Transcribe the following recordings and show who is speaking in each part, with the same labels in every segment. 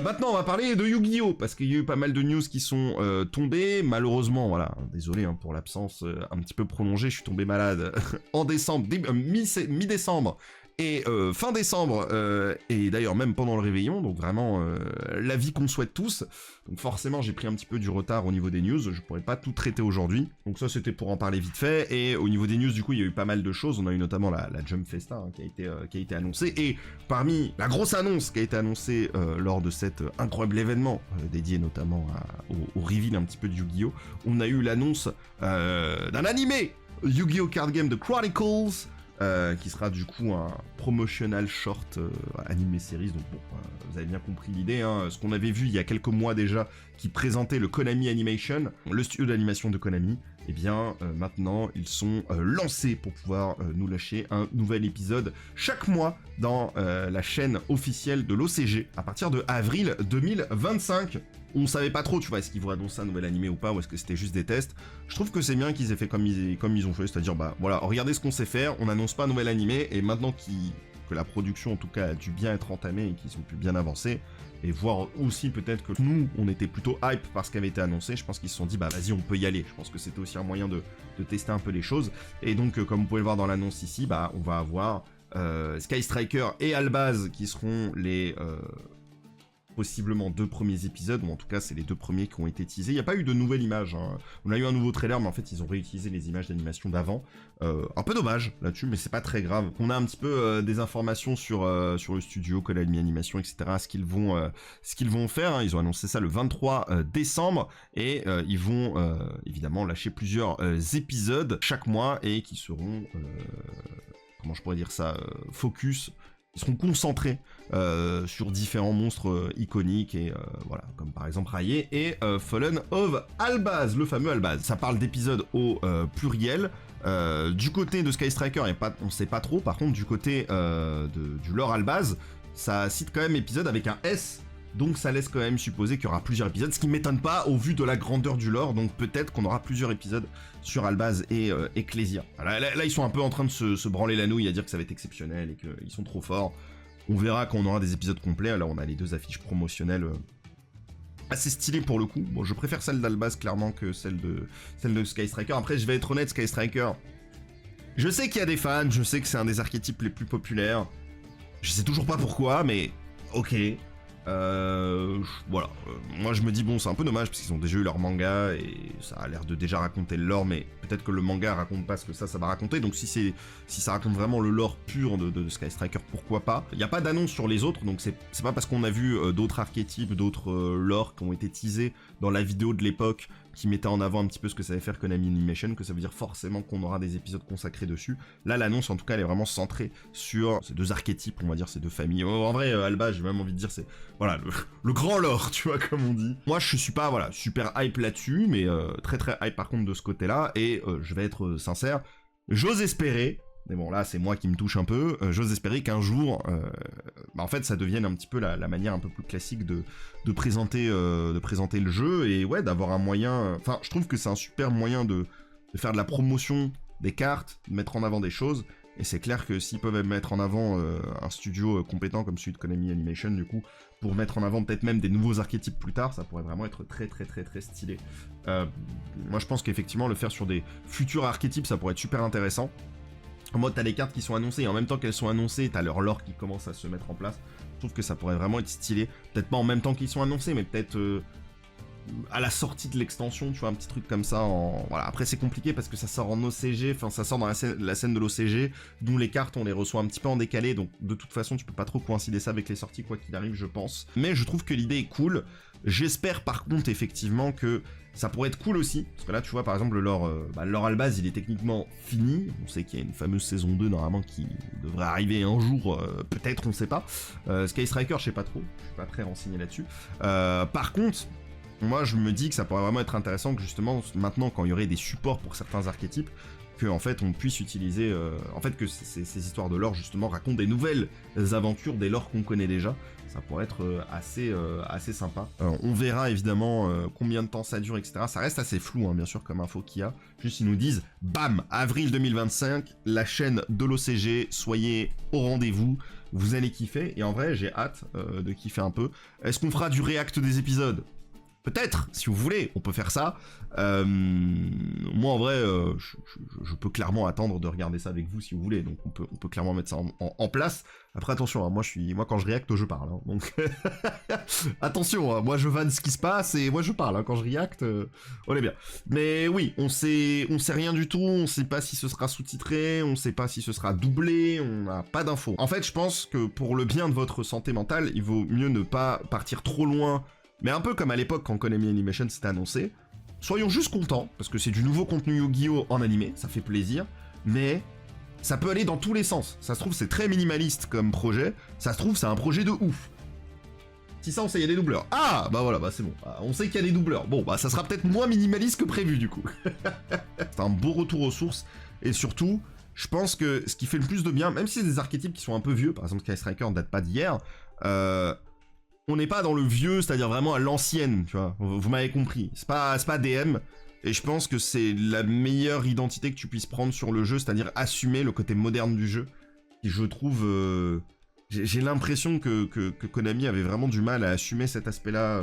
Speaker 1: Maintenant, on va parler de Yu-Gi-Oh! Parce qu'il y a eu pas mal de news qui sont tombées. Malheureusement, voilà, désolé pour l'absence un petit peu prolongée, je suis tombé malade en décembre, mi-décembre et fin décembre, et d'ailleurs même pendant le réveillon, donc vraiment la vie qu'on souhaite tous. Donc forcément, j'ai pris un petit peu du retard au niveau des news, je pourrais pas tout traiter aujourd'hui. Donc ça, c'était pour en parler vite fait. Et au niveau des news, du coup, il y a eu pas mal de choses. On a eu notamment la Jump Festa hein, qui a été annoncée. Et parmi la grosse annonce qui a été annoncée lors de cet incroyable événement, dédié notamment au reveal un petit peu de Yu-Gi-Oh! On a eu l'annonce d'un animé Yu-Gi-Oh! Card Game The Chronicles, qui sera du coup un promotional short animé series. Donc bon, vous avez bien compris l'idée, hein. Ce qu'on avait vu il y a quelques mois déjà, qui présentait le Konami Animation, le studio d'animation de Konami, et bien maintenant ils sont lancés pour pouvoir nous lâcher un nouvel épisode chaque mois dans la chaîne officielle de l'OCG à partir de avril 2025. On savait pas trop, tu vois, est-ce qu'ils vont annoncer un nouvel animé ou pas, ou est-ce que c'était juste des tests. Je trouve que c'est bien qu'ils aient fait comme ils ont fait, c'est-à-dire, bah voilà, regardez ce qu'on sait faire, on n'annonce pas un nouvel animé, et maintenant que la production, en tout cas, a dû bien être entamée et qu'ils ont pu bien avancer, et voir aussi peut-être que nous, on était plutôt hype par ce qui avait été annoncé, je pense qu'ils se sont dit, bah vas-y, on peut y aller. Je pense que c'était aussi un moyen de tester un peu les choses, et donc, comme vous pouvez le voir dans l'annonce ici, bah on va avoir Sky Striker et Albaz qui seront les... possiblement 2 premiers épisodes, ou en tout cas c'est les 2 premiers qui ont été teasés. Il n'y a pas eu de nouvelle image, hein. On a eu un nouveau trailer, mais en fait ils ont réutilisé les images d'animation d'avant. Un peu dommage là-dessus, mais c'est pas très grave. On a un petit peu des informations sur le studio, Konami Animation, etc. Ce qu'ils vont faire, hein. Ils ont annoncé ça le 23 décembre, et ils vont évidemment lâcher plusieurs épisodes chaque mois, et qui seront, comment je pourrais dire ça, focus. Ils seront concentrés sur différents monstres iconiques, et voilà, comme par exemple Rayé et Fallen of Albaz, le fameux Albaz. Ça parle d'épisodes au pluriel. Du côté de Sky Striker, on sait pas trop. Par contre, du côté du lore Albaz, ça cite quand même épisode avec un S. Donc ça laisse quand même supposer qu'il y aura plusieurs épisodes, ce qui m'étonne pas au vu de la grandeur du lore, donc peut-être qu'on aura plusieurs épisodes sur Albaz et Ecclesia. Là, ils sont un peu en train de se branler la nouille à dire que ça va être exceptionnel et qu'ils sont trop forts. On verra quand on aura des épisodes complets. Là, on a les 2 affiches promotionnelles assez stylées pour le coup. Bon, je préfère celle d'Albaz clairement que celle de Sky Striker. Après, je vais être honnête, Sky Striker, je sais qu'il y a des fans, je sais que c'est un des archétypes les plus populaires. Je sais toujours pas pourquoi, mais ok. Voilà, moi je me dis bon, c'est un peu dommage parce qu'ils ont déjà eu leur manga et ça a l'air de déjà raconter le lore, mais peut-être que le manga raconte pas ce que ça va raconter. Donc si ça raconte vraiment le lore pur de Sky Striker, pourquoi pas. Il n'y a pas d'annonce sur les autres, donc c'est pas parce qu'on a vu d'autres archétypes, d'autres lore qui ont été teasés dans la vidéo de l'époque qui mettait en avant un petit peu ce que savait faire Konami Animation, que ça veut dire forcément qu'on aura des épisodes consacrés dessus. Là, l'annonce, en tout cas, elle est vraiment centrée sur ces 2 archétypes, on va dire, ces 2 familles. En vrai, Alba, j'ai même envie de dire, c'est, voilà, le grand lore, tu vois, comme on dit. Moi, je suis pas, voilà, super hype là-dessus, mais très très hype par contre de ce côté-là, et je vais être sincère, j'ose espérer, mais bon, là, c'est moi qui me touche un peu. J'ose espérer qu'un jour, en fait, ça devienne un petit peu la manière un peu plus classique de présenter le jeu, et ouais, d'avoir un moyen... Enfin, je trouve que c'est un super moyen de faire de la promotion des cartes, de mettre en avant des choses, et c'est clair que s'ils peuvent mettre en avant un studio compétent comme celui de Konami Animation, du coup, pour mettre en avant peut-être même des nouveaux archétypes plus tard, ça pourrait vraiment être très très très très stylé. Moi, je pense qu'effectivement, le faire sur des futurs archétypes, ça pourrait être super intéressant. En mode, t'as les cartes qui sont annoncées, et en même temps qu'elles sont annoncées, t'as leur lore qui commence à se mettre en place. Je trouve que ça pourrait vraiment être stylé. Peut-être pas en même temps qu'ils sont annoncés, mais peut-être à la sortie de l'extension, tu vois, un petit truc comme ça. Voilà. Après, c'est compliqué parce que ça sort en OCG, enfin, ça sort dans la scène de l'OCG, d'où les cartes, on les reçoit un petit peu en décalé, donc de toute façon, tu peux pas trop coïncider ça avec les sorties, quoi qu'il arrive, je pense. Mais je trouve que l'idée est cool. J'espère par contre, effectivement, que ça pourrait être cool aussi, parce que là, tu vois, par exemple, le lore Albaz, il est techniquement fini. On sait qu'il y a une fameuse saison 2, normalement, qui devrait arriver un jour, peut-être, on sait pas. Sky Striker, je sais pas trop, je suis pas très renseigné là-dessus. Par contre, moi, je me dis que ça pourrait vraiment être intéressant que, justement, maintenant, quand il y aurait des supports pour certains archétypes, que en fait on puisse utiliser, en fait que ces histoires de lore justement racontent des nouvelles aventures des lores qu'on connaît déjà. Ça pourrait être assez sympa. On verra évidemment combien de temps ça dure, etc. Ça reste assez flou, hein, bien sûr, comme info qu'il y a. Juste ils nous disent, bam, avril 2025, la chaîne de l'OCG, soyez au rendez-vous. vous allez kiffer, et en vrai, j'ai hâte de kiffer un peu. Est-ce qu'on fera du react des épisodes ? Peut-être, si vous voulez, on peut faire ça. Moi, en vrai, je peux clairement attendre de regarder ça avec vous si vous voulez. Donc, on peut clairement mettre ça en place. Après, attention, hein, moi, quand je react, je parle. Hein, donc, attention, hein, moi, je vanne ce qui se passe et moi, je parle. Hein, quand je react, on est bien. Mais oui, on sait rien du tout. On sait pas si ce sera sous-titré. On sait pas si ce sera doublé. On n'a pas d'infos. En fait, je pense que pour le bien de votre santé mentale, il vaut mieux ne pas partir trop loin. Mais un peu comme à l'époque quand Konami Animation s'était annoncé, soyons juste contents, parce que c'est du nouveau contenu Yu-Gi-Oh! En animé, ça fait plaisir, mais ça peut aller dans tous les sens. Ça se trouve, c'est très minimaliste comme projet, ça se trouve, c'est un projet de ouf. Si ça, on sait, il y a des doubleurs. Ah, bah voilà, bah c'est bon, on sait qu'il y a des doubleurs. Bon, bah ça sera peut-être moins minimaliste que prévu, du coup. C'est un beau retour aux sources, et surtout, je pense que ce qui fait le plus de bien, même si c'est des archétypes qui sont un peu vieux, par exemple Sky Striker ne date pas d'hier, on n'est pas dans le vieux, c'est-à-dire vraiment à l'ancienne, tu vois. Vous m'avez compris. C'est pas DM. Et je pense que c'est la meilleure identité que tu puisses prendre sur le jeu, c'est-à-dire assumer le côté moderne du jeu. Et je trouve... j'ai l'impression que Konami avait vraiment du mal à assumer cet aspect-là.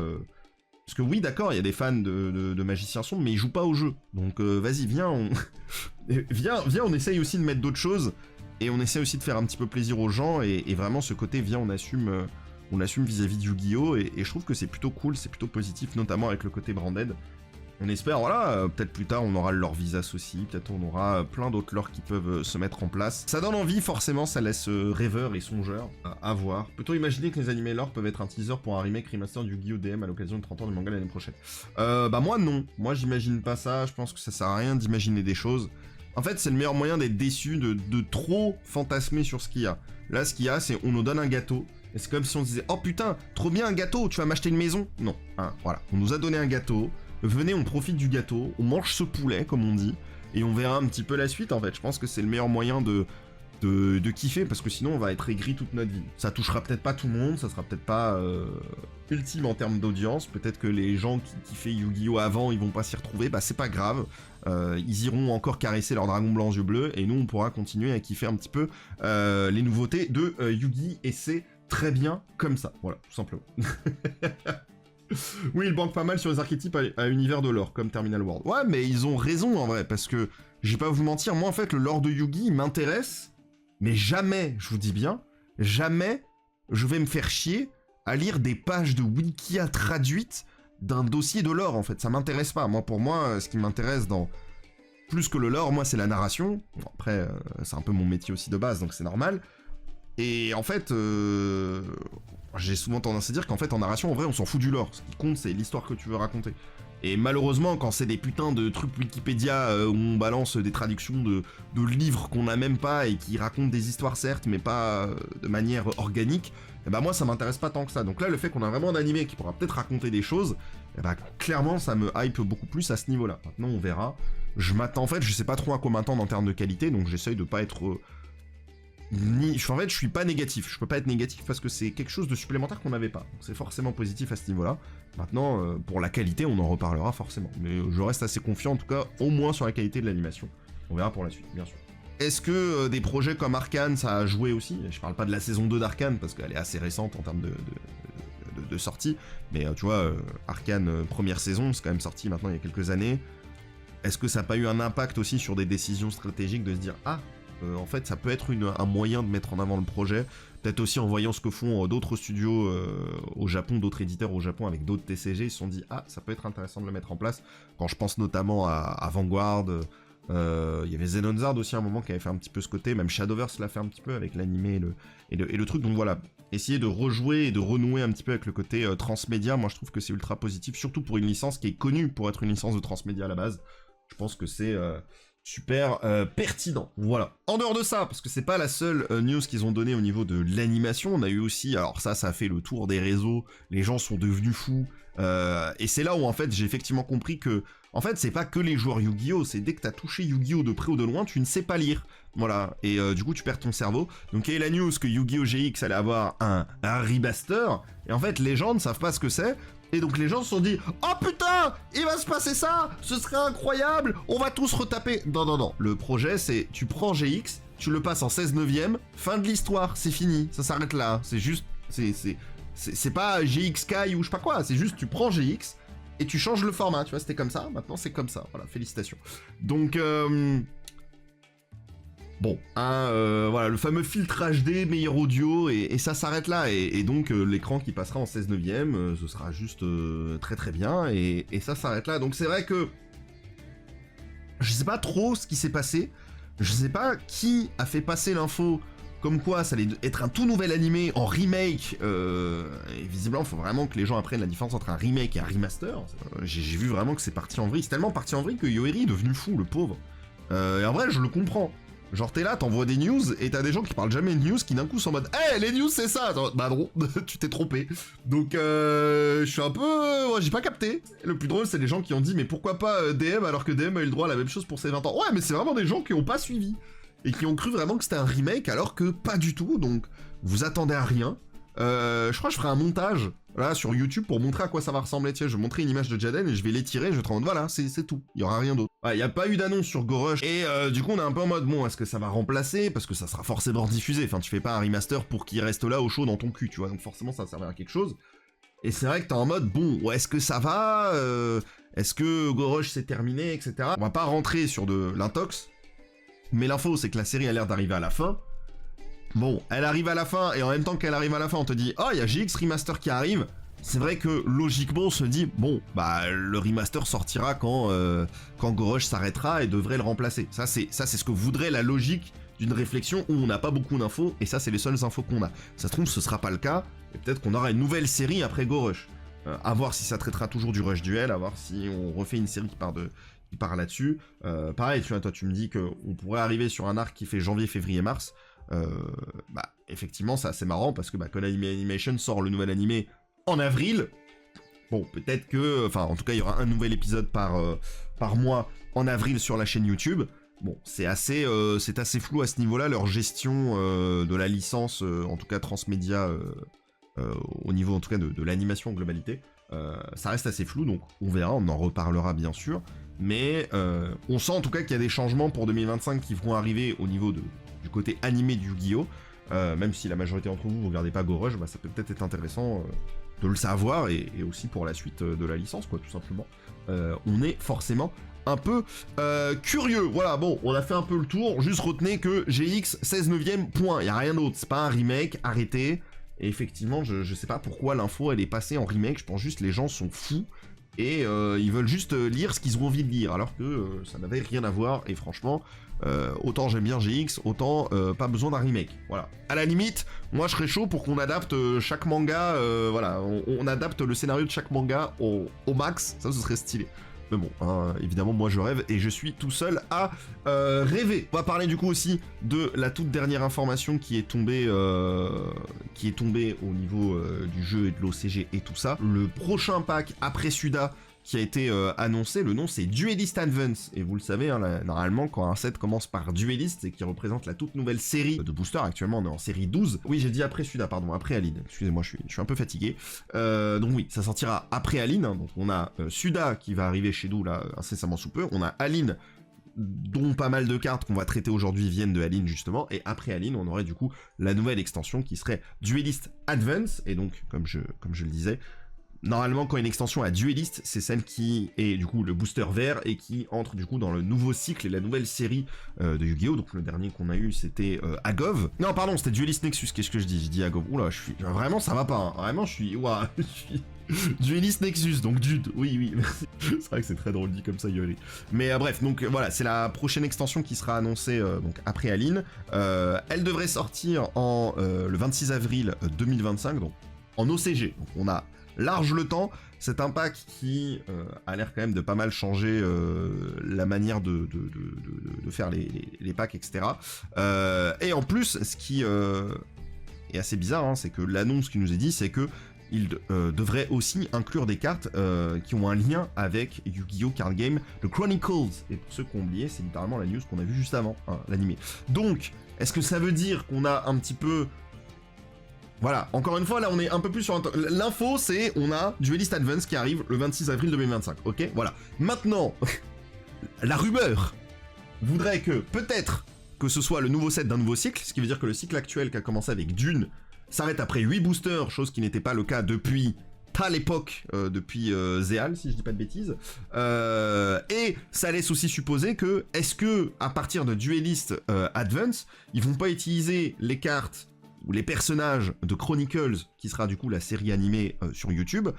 Speaker 1: Parce que oui, d'accord, il y a des fans de Magicien Sombre, mais ils jouent pas au jeu. Donc vas-y, viens, viens, on essaye aussi de mettre d'autres choses. Et on essaie aussi de faire un petit peu plaisir aux gens. Et vraiment, ce côté, viens, on assume vis-à-vis de Yu-Gi-Oh! Et je trouve que c'est plutôt cool, c'est plutôt positif, notamment avec le côté branded. On espère, voilà, peut-être plus tard on aura le lore Visas aussi, peut-être on aura plein d'autres lores qui peuvent se mettre en place. Ça donne envie, forcément, ça laisse rêveur et songeur à voir. Peut-on imaginer que les animés lore peuvent être un teaser pour un remake remaster du Yu-Gi-Oh! DM à l'occasion de 30 ans du manga l'année prochaine? Bah moi non, moi j'imagine pas ça, je pense que ça sert à rien d'imaginer des choses. En fait, c'est le meilleur moyen d'être déçu, de trop fantasmer sur ce qu'il y a. Là, ce qu'il y a, c'est on nous donne un gâteau. Et c'est comme si on disait, oh putain, trop bien un gâteau, tu vas m'acheter une maison? Non, hein, voilà, on nous a donné un gâteau, venez, on profite du gâteau, on mange ce poulet, comme on dit, et on verra un petit peu la suite, en fait. Je pense que c'est le meilleur moyen de kiffer, parce que sinon on va être aigri toute notre vie. Ça touchera peut-être pas tout le monde, ça sera peut-être pas ultime en termes d'audience, peut-être que les gens qui kiffaient Yu-Gi-Oh! Avant, ils vont pas s'y retrouver, bah c'est pas grave, ils iront encore caresser leur dragon blanc aux yeux bleus, et nous on pourra continuer à kiffer un petit peu les nouveautés de Yu-Gi, et c'est très bien comme ça, voilà, tout simplement. Oui, il banque pas mal sur les archétypes à univers de lore, comme Terminal World. Ouais, mais ils ont raison en vrai, parce que, je vais pas vous mentir, moi en fait, le lore de Yu-Gi m'intéresse, mais jamais, je vous dis bien, jamais je vais me faire chier à lire des pages de Wikia traduites d'un dossier de lore, en fait. Ça m'intéresse pas. Moi, pour moi, ce qui m'intéresse dans... Plus que le lore, moi, c'est la narration. Bon, après, c'est un peu mon métier aussi de base, donc c'est normal. Et en fait, j'ai souvent tendance à dire qu'en fait, en narration, en vrai, on s'en fout du lore. Ce qui compte, c'est l'histoire que tu veux raconter. Et malheureusement, quand c'est des putains de trucs Wikipédia où on balance des traductions de livres qu'on n'a même pas et qui racontent des histoires, certes, mais pas de manière organique, et bah moi, ça m'intéresse pas tant que ça. Donc là, le fait qu'on a vraiment un animé qui pourra peut-être raconter des choses, et bah clairement, ça me hype beaucoup plus à ce niveau-là. Maintenant, on verra. Je m'attends, en fait, je sais pas trop à quoi m'attendre en termes de qualité, donc j'essaye de pas être... En fait, je suis pas négatif. Je peux pas être négatif parce que c'est quelque chose de supplémentaire qu'on n'avait pas. Donc c'est forcément positif à ce niveau-là. Maintenant, pour la qualité, on en reparlera forcément. Mais je reste assez confiant, en tout cas, au moins sur la qualité de l'animation. On verra pour la suite, bien sûr. Est-ce que des projets comme Arcane, ça a joué aussi? Je parle pas de la saison 2 d'Arcane, parce qu'elle est assez récente en termes de sortie. Mais tu vois, Arcane, première saison, c'est quand même sorti maintenant il y a quelques années. Est-ce que ça n'a pas eu un impact aussi sur des décisions stratégiques de se dire « Ah !» en fait, ça peut être un moyen de mettre en avant le projet. Peut-être aussi en voyant ce que font d'autres studios au Japon, d'autres éditeurs au Japon avec d'autres TCG, ils se sont dit « Ah, ça peut être intéressant de le mettre en place. » Quand je pense notamment à Vanguard, il y avait Xenonzard aussi à un moment qui avait fait un petit peu ce côté, même Shadowverse l'a fait un petit peu avec l'animé et le truc. Donc voilà, essayer de rejouer et de renouer un petit peu avec le côté transmédia, moi je trouve que c'est ultra positif, surtout pour une licence qui est connue pour être une licence de transmédia à la base. Je pense que c'est... super pertinent, voilà. En dehors de ça, parce que c'est pas la seule news qu'ils ont donnée au niveau de l'animation, on a eu aussi, alors ça a fait le tour des réseaux, les gens sont devenus fous, et c'est là où en fait j'ai effectivement compris que, en fait c'est pas que les joueurs Yu-Gi-Oh, c'est dès que t'as touché Yu-Gi-Oh de près ou de loin, tu ne sais pas lire, voilà, et du coup tu perds ton cerveau. Donc il y a eu la news que Yu-Gi-Oh GX allait avoir un remaster, et en fait les gens ne savent pas ce que c'est. Et donc les gens se sont dit « Oh putain, il va se passer ça, ce serait incroyable, on va tous retaper !» Non, non, non, le projet c'est tu prends GX, tu le passes en 16 neuvième, fin de l'histoire, c'est fini, ça s'arrête là. C'est juste, c'est pas GX Sky ou je sais pas quoi, c'est juste tu prends GX et tu changes le format, tu vois, c'était comme ça, maintenant c'est comme ça, voilà, félicitations. Donc, bon, voilà, le fameux filtre HD, meilleur audio, et ça s'arrête là, et donc l'écran qui passera en 16 neuvième, ce sera juste très très bien, et ça s'arrête là. Donc c'est vrai que je sais pas trop ce qui s'est passé, je sais pas qui a fait passer l'info comme quoi ça allait être un tout nouvel animé en remake, et visiblement il faut vraiment que les gens apprennent la différence entre un remake et un remaster. J'ai vu vraiment que c'est parti en vrille, c'est tellement parti en vrille que Yoeri est devenu fou, le pauvre. Et en vrai je le comprends. Genre t'es là, t'envoies des news, et t'as des gens qui parlent jamais de news, qui d'un coup sont en mode « Hey, les news c'est ça !» Bah non, tu t'es trompé. Donc je suis un peu... Ouais, j'ai pas capté. Le plus drôle c'est les gens qui ont dit « Mais pourquoi pas DM alors que DM a eu le droit à la même chose pour ses 20 ans ?» Ouais, mais c'est vraiment des gens qui ont pas suivi. Et qui ont cru vraiment que c'était un remake, alors que pas du tout, donc vous attendez à rien. Je crois que je ferai un montage là sur YouTube pour montrer à quoi ça va ressembler. Tiens, je vais montrer une image de Jaden et je vais l'étirer, je vais te rendre, voilà, c'est tout, il y aura rien d'autre. Il n'y a pas eu d'annonce sur GoRush, et du coup on est un peu en mode, bon, est-ce que ça va remplacer, parce que ça sera forcément diffusé, enfin tu fais pas un remaster pour qu'il reste là au chaud dans ton cul, tu vois, donc forcément ça servira à quelque chose. Et c'est vrai que t'es en mode, bon, est-ce que ça va, est-ce que GoRush c'est terminé, etc. On va pas rentrer sur de l'intox, mais l'info c'est que la série a l'air d'arriver à la fin. Bon, elle arrive à la fin, et en même temps qu'elle arrive à la fin, on te dit « Oh, il y a GX Remaster qui arrive !» C'est vrai que, logiquement, on se dit « Bon, bah, le remaster sortira quand GoRush s'arrêtera et devrait le remplacer. » Ça, c'est ce que voudrait la logique d'une réflexion où on n'a pas beaucoup d'infos, et ça, c'est les seules infos qu'on a. Ça se trouve, ce sera pas le cas, et peut-être qu'on aura une nouvelle série après GoRush. À voir si ça traitera toujours du Rush Duel, à voir si on refait une série qui part là-dessus. Pareil, tu vois, toi, tu me dis qu'on pourrait arriver sur un arc qui fait janvier, février, mars. Bah effectivement c'est assez marrant parce que Konami Animation sort le nouvel animé en avril. Bon, peut-être que, enfin en tout cas il y aura un nouvel épisode par mois en avril sur la chaîne YouTube. Bon, c'est assez flou à ce niveau-là, leur gestion de la licence, en tout cas transmédia, au niveau en tout cas de l'animation en globalité. Ça reste assez flou, donc on verra, on en reparlera bien sûr. Mais on sent en tout cas qu'il y a des changements pour 2025 qui vont arriver au niveau du côté animé du Yu-Gi-Oh! Même si la majorité d'entre vous ne regardez pas GoRush, bah, ça peut peut-être être intéressant de le savoir, et aussi pour la suite de la licence, quoi, tout simplement. On est forcément un peu curieux. Voilà, bon, on a fait un peu le tour, juste retenez que GX 16 neuvième, point, il n'y a rien d'autre, c'est pas un remake, arrêtez. Et effectivement, je sais pas pourquoi l'info elle est passée en remake, je pense juste les gens sont fous, et ils veulent juste lire ce qu'ils ont envie de lire, alors que ça n'avait rien à voir, et franchement, autant j'aime bien GX, autant pas besoin d'un remake, voilà. À la limite, moi je serais chaud pour qu'on adapte chaque manga, voilà, on adapte le scénario de chaque manga au max, ça ce serait stylé. Mais bon, hein, évidemment, moi je rêve et je suis tout seul à rêver. On va parler du coup aussi de la toute dernière information qui est tombée au niveau du jeu et de l'OCG et tout ça. Le prochain pack après Suda qui a été annoncé, le nom c'est Duelist Advance, et vous le savez, hein, normalement quand un set commence par Duelist, c'est qui représente la toute nouvelle série de boosters, actuellement on est en série 12, oui j'ai dit après Suda, pardon, après Aline, excusez-moi je suis un peu fatigué, donc oui, ça sortira après Aline, hein, donc on a Suda qui va arriver chez nous là incessamment sous peu, on a Aline, dont pas mal de cartes qu'on va traiter aujourd'hui viennent de Aline justement, et après Aline on aurait du coup la nouvelle extension qui serait Duelist Advance, et donc comme je le disais, normalement, quand une extension a Duelist, c'est celle qui est du coup le booster vert et qui entre du coup dans le nouveau cycle et la nouvelle série de Yu-Gi-Oh! Donc le dernier qu'on a eu c'était Agov. Non, pardon, c'était Duelist Nexus, qu'est-ce que je dis? Je dis Agov. Oula, vraiment, ça va pas, hein. Vraiment, je suis Duelist Nexus, donc Dude, oui, merci. C'est vrai que c'est très drôle dit comme ça, Yori. Mais bref, donc voilà, c'est la prochaine extension qui sera annoncée donc après Aline. Elle devrait sortir le 26 avril 2025, donc en OCG. Donc on a large le temps, c'est un pack qui a l'air quand même de pas mal changer la manière de faire les packs, etc. Et en plus, ce qui est assez bizarre, hein, c'est que l'annonce qui nous est dit, c'est que il devrait aussi inclure des cartes qui ont un lien avec Yu-Gi-Oh! Card Game, le Chronicles. Et pour ceux qui ont oublié, c'est littéralement la news qu'on a vue juste avant, hein, l'animé. Donc, est-ce que ça veut dire qu'on a un petit peu... Voilà, encore une fois, là on est un peu plus sur... L'info, c'est on a Duelist Advance qui arrive le 26 avril 2025, ok? Voilà. Maintenant, la rumeur voudrait que peut-être que ce soit le nouveau set d'un nouveau cycle, ce qui veut dire que le cycle actuel qui a commencé avec Dune s'arrête après 8 boosters, chose qui n'était pas le cas depuis à l'époque, depuis Zéal, si je dis pas de bêtises. Et ça laisse aussi supposer que, est-ce que, à partir de Duelist Advance, ils vont pas utiliser les cartes ou les personnages de Chronicles, qui sera du coup la série animée sur YouTube,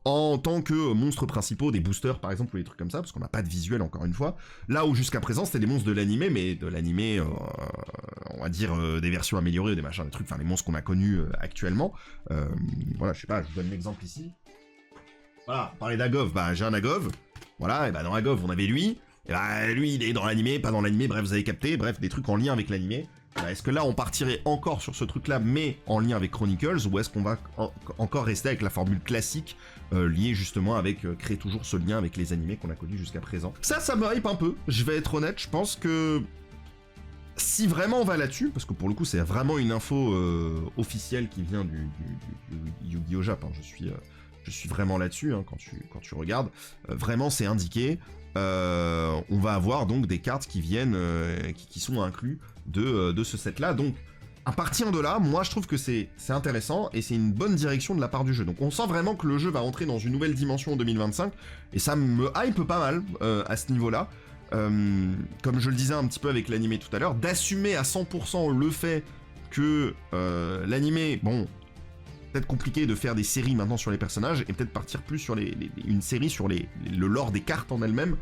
Speaker 1: en tant que monstres principaux des boosters par exemple, ou des trucs comme ça, parce qu'on n'a pas de visuel encore une fois, là où jusqu'à présent c'était des monstres de l'animé, mais de l'animé, on va dire des versions améliorées, des machins, des trucs, enfin les monstres qu'on a connus actuellement. Voilà, je sais pas, je vous donne l'exemple ici. Voilà, parler d'Agov, bah j'ai un Agov, voilà, et bah dans Agov on avait lui, et bah lui il est dans l'animé, pas dans l'animé, bref vous avez capté, bref des trucs en lien avec l'animé. Est-ce que là on partirait encore sur ce truc là mais en lien avec Chronicles, ou est-ce qu'on va encore rester avec la formule classique liée justement avec créer toujours ce lien avec les animés qu'on a connus jusqu'à présent? Ça me hype un peu, je vais être honnête, je pense que si vraiment on va là-dessus, parce que pour le coup c'est vraiment une info officielle qui vient du Yu-Gi-Oh! Jap, hein, je suis vraiment là-dessus hein, quand tu regardes, vraiment c'est indiqué. On va avoir donc des cartes qui viennent, qui sont inclus de ce set-là. Donc, à partir de là, moi je trouve que c'est intéressant et c'est une bonne direction de la part du jeu. Donc, on sent vraiment que le jeu va entrer dans une nouvelle dimension en 2025 et ça me hype pas mal à ce niveau-là. Comme je le disais un petit peu avec l'animé tout à l'heure, d'assumer à 100% le fait que l'animé, bon, peut-être compliqué de faire des séries maintenant sur les personnages et peut-être partir plus sur une série sur le lore des cartes en elles-mêmes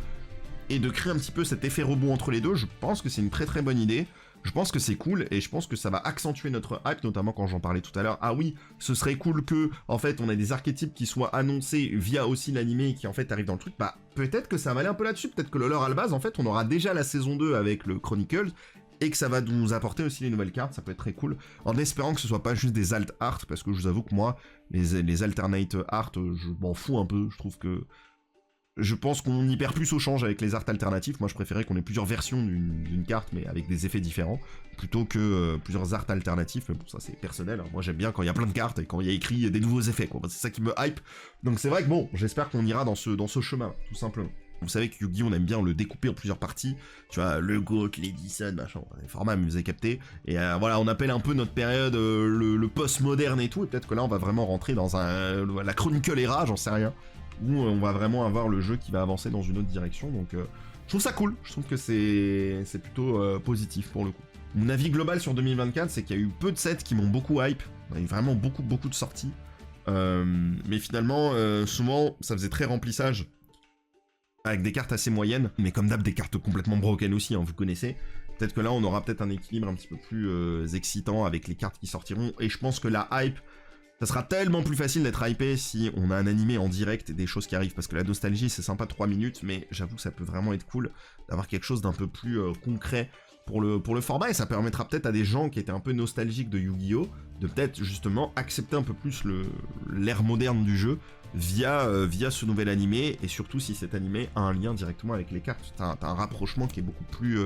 Speaker 1: et de créer un petit peu cet effet rebond entre les deux. Je pense que c'est une très très bonne idée. Je pense que c'est cool et je pense que ça va accentuer notre hype, notamment quand j'en parlais tout à l'heure. Ah oui, ce serait cool que, en fait, on ait des archétypes qui soient annoncés via aussi l'animé et qui en fait arrivent dans le truc. Bah, peut-être que ça va aller un peu là-dessus. Peut-être que le lore à la base, en fait, on aura déjà la saison 2 avec le Chronicles et que ça va nous apporter aussi les nouvelles cartes. Ça peut être très cool. En espérant que ce soit pas juste des alt art, parce que je vous avoue que moi, les alternate art, je m'en fous un peu. Je pense qu'on y perd plus au change avec les arts alternatifs. Moi, je préférais qu'on ait plusieurs versions d'une carte, mais avec des effets différents, plutôt que plusieurs arts alternatifs. Mais bon, ça, c'est personnel. Hein. Moi, j'aime bien quand il y a plein de cartes et quand il y a écrit des nouveaux effets, quoi. C'est ça qui me hype. Donc, c'est vrai que bon, j'espère qu'on ira dans ce chemin, tout simplement. Vous savez que Yu-Gi-Oh! On aime bien le découper en plusieurs parties. Tu vois, le GOAT, l'Edison, machin, les formats, vous avez capté. Et voilà, on appelle un peu notre période le post-moderne et tout. Et peut-être que là, on va vraiment rentrer dans la Chronicle Era, j'en sais rien. Où on va vraiment avoir le jeu qui va avancer dans une autre direction. Donc, je trouve ça cool. Je trouve que c'est plutôt positif pour le coup. Mon avis global sur 2024, c'est qu'il y a eu peu de sets qui m'ont beaucoup hype. Il y a eu vraiment beaucoup de sorties. Mais finalement, souvent, ça faisait très remplissage. Avec des cartes assez moyennes, mais comme d'hab des cartes complètement broken aussi, hein, vous connaissez. Peut-être que là on aura peut-être un équilibre un petit peu plus excitant avec les cartes qui sortiront, et je pense que la hype, ça sera tellement plus facile d'être hypé si on a un animé en direct et des choses qui arrivent, parce que la nostalgie c'est sympa 3 minutes, mais j'avoue que ça peut vraiment être cool d'avoir quelque chose d'un peu plus concret pour le format, et ça permettra peut-être à des gens qui étaient un peu nostalgiques de Yu-Gi-Oh! De peut-être justement accepter un peu plus l'ère moderne du jeu, via ce nouvel animé, et surtout si cet animé a un lien directement avec les cartes. T'as un rapprochement qui est beaucoup plus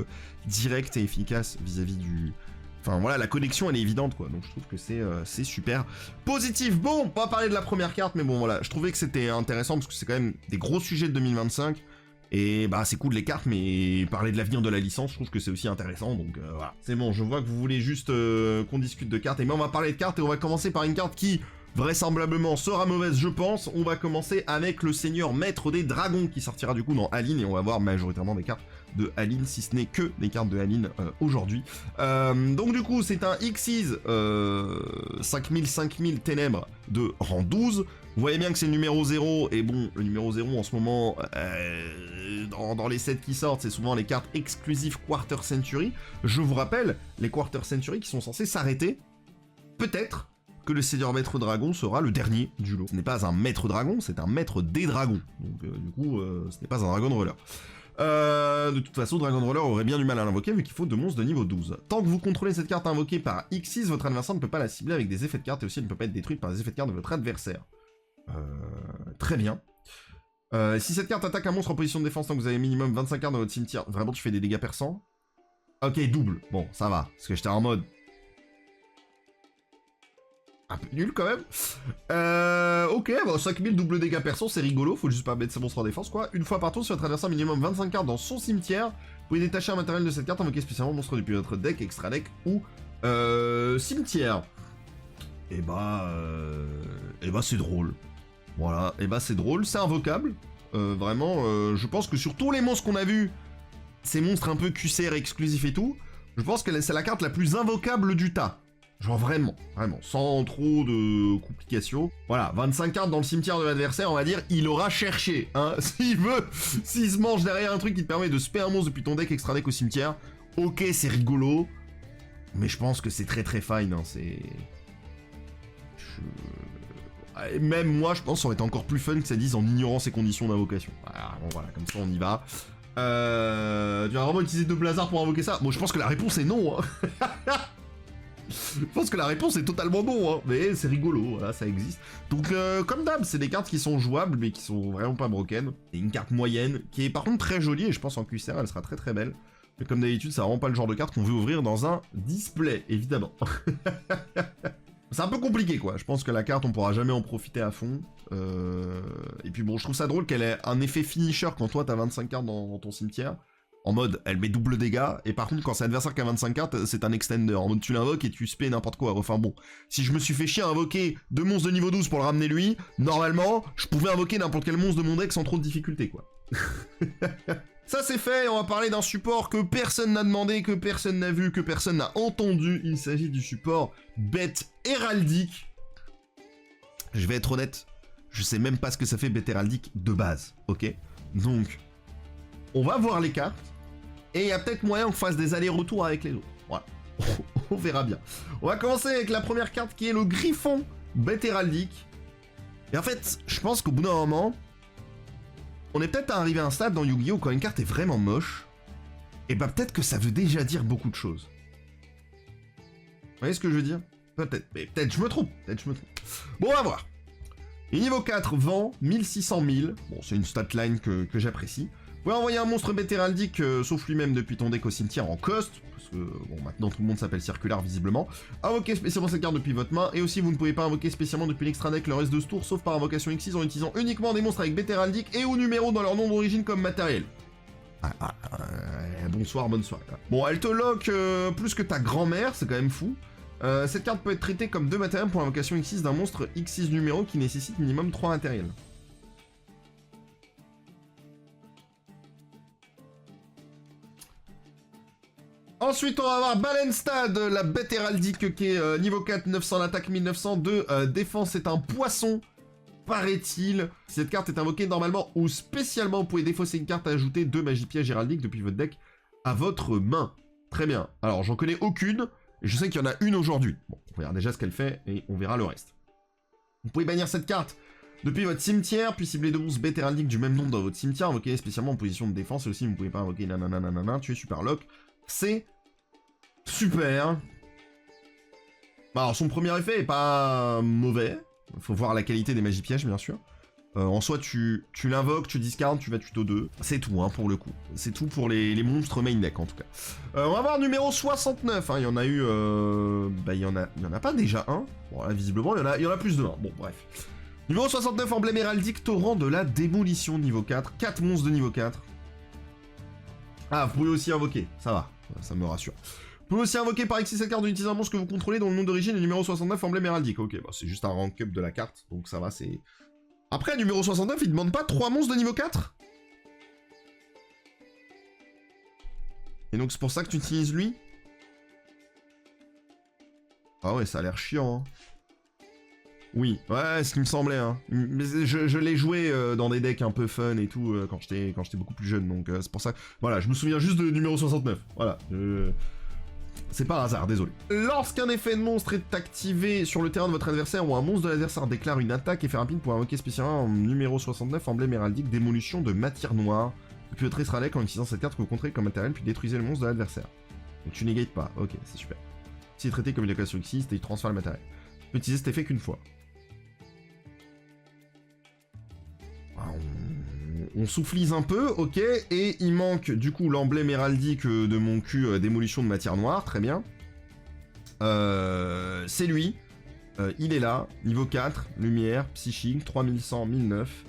Speaker 1: direct et efficace vis-à-vis du... Enfin voilà, la connexion elle est évidente quoi, donc je trouve que c'est super positif. Bon, on va parler de la première carte, mais bon voilà, je trouvais que c'était intéressant parce que c'est quand même des gros sujets de 2025, et bah c'est cool les cartes, mais parler de l'avenir de la licence, je trouve que c'est aussi intéressant, donc voilà. C'est bon, je vois que vous voulez juste qu'on discute de cartes, et moi on va parler de cartes, et on va commencer par une carte qui... vraisemblablement sera mauvaise, je pense. On va commencer avec le Seigneur Maître des Dragons qui sortira du coup dans Aline, et on va voir majoritairement des cartes de Aline, si ce n'est que des cartes de Aline aujourd'hui. Donc du coup c'est un Xyz 5000 Ténèbres de rang 12. Vous voyez bien que c'est le numéro 0, et bon, le numéro 0 en ce moment, dans les sets qui sortent, c'est souvent les cartes exclusives Quarter Century. Je vous rappelle, les Quarter Century qui sont censés s'arrêter, peut-être, que le Seigneur Maître Dragon sera le dernier du lot. Ce n'est pas un Maître Dragon, c'est un Maître des Dragons. Donc du coup, ce n'est pas un Dragon Roller. De toute façon, Dragon Roller aurait bien du mal à l'invoquer vu qu'il faut 2 monstres de niveau 12. Tant que vous contrôlez cette carte invoquée par Xyz, votre adversaire ne peut pas la cibler avec des effets de carte, et aussi elle ne peut pas être détruite par des effets de carte de votre adversaire. Très bien. Si cette carte attaque un monstre en position de défense tant que vous avez minimum 25 cartes dans votre cimetière, vraiment tu fais des dégâts perçants? Ok, double. Bon, ça va. Parce que j'étais en mode... Un peu nul quand même. Ok, bon, 5000 double dégâts perso, c'est rigolo, faut juste pas mettre ses monstres en défense quoi. Une fois par tour, sur votre adversaire minimum 25 cartes dans son cimetière, vous pouvez détacher un matériel de cette carte, invoquer spécialement monstre depuis votre deck, extra deck ou cimetière. Et bah c'est drôle. Voilà, et bah c'est drôle, c'est invocable. Vraiment, je pense que sur tous les monstres qu'on a vus, ces monstres un peu QCR exclusifs et tout, je pense que c'est la carte la plus invocable du tas. Genre vraiment, sans trop de complications. Voilà, 25 cartes dans le cimetière de l'adversaire, on va dire, il aura cherché, hein, s'il se mange derrière un truc qui te permet de spé un monstre depuis ton deck extra deck au cimetière, ok, c'est rigolo, mais je pense que c'est très très fine, hein, c'est... Même moi, je pense que ça aurait été encore plus fun que ça dise en ignorant ses conditions d'invocation. Voilà, bon, voilà, comme ça on y va. Tu vas vraiment utiliser 2 blazards pour invoquer ça? Bon, je pense que la réponse est non, hein. Je pense que la réponse est totalement non, hein, mais c'est rigolo, voilà, ça existe. Donc, comme d'hab, c'est des cartes qui sont jouables, mais qui sont vraiment pas broken. C'est une carte moyenne, qui est par contre très jolie, et je pense en QCR, elle sera très très belle. Mais comme d'habitude, c'est vraiment pas le genre de carte qu'on veut ouvrir dans un display, évidemment. C'est un peu compliqué, quoi. Je pense que la carte, on pourra jamais en profiter à fond. Et puis bon, je trouve ça drôle qu'elle ait un effet finisher quand toi, t'as 25 cartes dans ton cimetière. En mode, elle met double dégâts, et par contre, quand c'est l'adversaire qui a 25 cartes, c'est un extender. En mode, tu l'invoques et tu spé n'importe quoi. Enfin bon, si je me suis fait chier à invoquer 2 monstres de niveau 12 pour le ramener lui, normalement, je pouvais invoquer n'importe quel monstre de mon deck sans trop de difficulté, quoi. Ça c'est fait, on va parler d'un support que personne n'a demandé, que personne n'a vu, que personne n'a entendu. Il s'agit du support bête héraldique. Je vais être honnête, je sais même pas ce que ça fait bête héraldique de base, ok? Donc, on va voir les cartes. Et il y a peut-être moyen qu'on fasse des allers-retours avec les autres. Voilà. On verra bien. On va commencer avec la première carte qui est le Griffon bête héraldique. Et en fait, je pense qu'au bout d'un moment, on est peut-être arrivé à un stade dans Yu-Gi-Oh! Quand une carte est vraiment moche, et bah peut-être que ça veut déjà dire beaucoup de choses. Vous voyez ce que je veux dire? Peut-être, mais peut-être je me trompe. Bon, on va voir. Et niveau 4, vent, 1600 000. Bon, c'est une statline que j'apprécie. Vous pouvez envoyer un monstre bête héraldique, sauf lui-même, depuis ton deck au cimetière en cost, parce que, bon, maintenant tout le monde s'appelle circulaire, visiblement. Invoquez spécialement cette carte depuis votre main, et aussi vous ne pouvez pas invoquer spécialement depuis l'extra deck le reste de ce tour, sauf par invocation X6 en utilisant uniquement des monstres avec bête héraldique et ou numéro dans leur nom d'origine comme matériel. Bonsoir, bonne soirée. Bon, elle te lock plus que ta grand-mère, c'est quand même fou. Cette carte peut être traitée comme 2 matériels pour l'invocation X6 d'un monstre X6 numéro qui nécessite minimum 3 matériels. Ensuite, on va avoir Balenstad, la bête héraldique qui est niveau 4, 900 d'attaque, 1900 de défense. C'est un poisson, paraît-il. Si cette carte est invoquée normalement ou spécialement, vous pouvez défausser une carte à ajouter 2 magie piège héraldique depuis votre deck à votre main. Très bien. Alors, j'en connais aucune, et je sais qu'il y en a une aujourd'hui. Bon, on verra déjà ce qu'elle fait, et on verra le reste. Vous pouvez bannir cette carte depuis votre cimetière, puis cibler 2 monstres bête héraldique du même nom dans votre cimetière, invoquer spécialement en position de défense, et aussi vous ne pouvez pas invoquer nanana, tuer super lock. C'est super. Alors son premier effet est pas mauvais. Il faut voir la qualité des magies pièges bien sûr. En soi tu l'invoques, tu discardes, tu vas tuto 2. C'est tout hein, pour le coup. C'est tout pour les monstres main deck en tout cas. On va voir numéro 69. Hein. Il y en a eu... il y en a pas déjà un. Bon là visiblement il y en a plus de un. Bon bref. Numéro 69, emblème héraldique, torrent de la démolition niveau 4. 4 monstres de niveau 4. Ah, vous pouvez aussi invoquer. Ça va. Ça me rassure. Vous pouvez aussi invoquer par X cette carte d'utiliser un monstre que vous contrôlez dont le nom d'origine est numéro 69, emblème héraldique. Ok, bah c'est juste un rank up de la carte, donc ça va, c'est... Après, numéro 69, il demande pas 3 monstres de niveau 4? Et donc c'est pour ça que tu utilises lui? Ah ouais, ça a l'air chiant, hein. Oui, ouais, ce qui me semblait, hein. Je l'ai joué dans des decks un peu fun et tout quand j'étais beaucoup plus jeune, donc c'est pour ça. Voilà, je me souviens juste de numéro 69. Voilà. C'est pas un hasard, désolé. Lorsqu'un effet de monstre est activé sur le terrain de votre adversaire ou un monstre de l'adversaire déclare une attaque et fait rapide pour invoquer spécialement en numéro 69, emblème héraldique, démolition de matière noire. Depuis votre extra deck en utilisant cette carte que vous contrôlez comme matériel, puis détruisez le monstre de l'adversaire. Donc tu négates pas, ok, c'est super. Si traité comme une occasion existe, il transfère le matériel. Tu peux utiliser cet effet qu'une fois. On soufflise un peu, ok, et il manque du coup l'emblème héraldique de mon cul, démolition de matière noire, très bien. C'est lui. Il est là, niveau 4, lumière, psychique, 3100, 1009.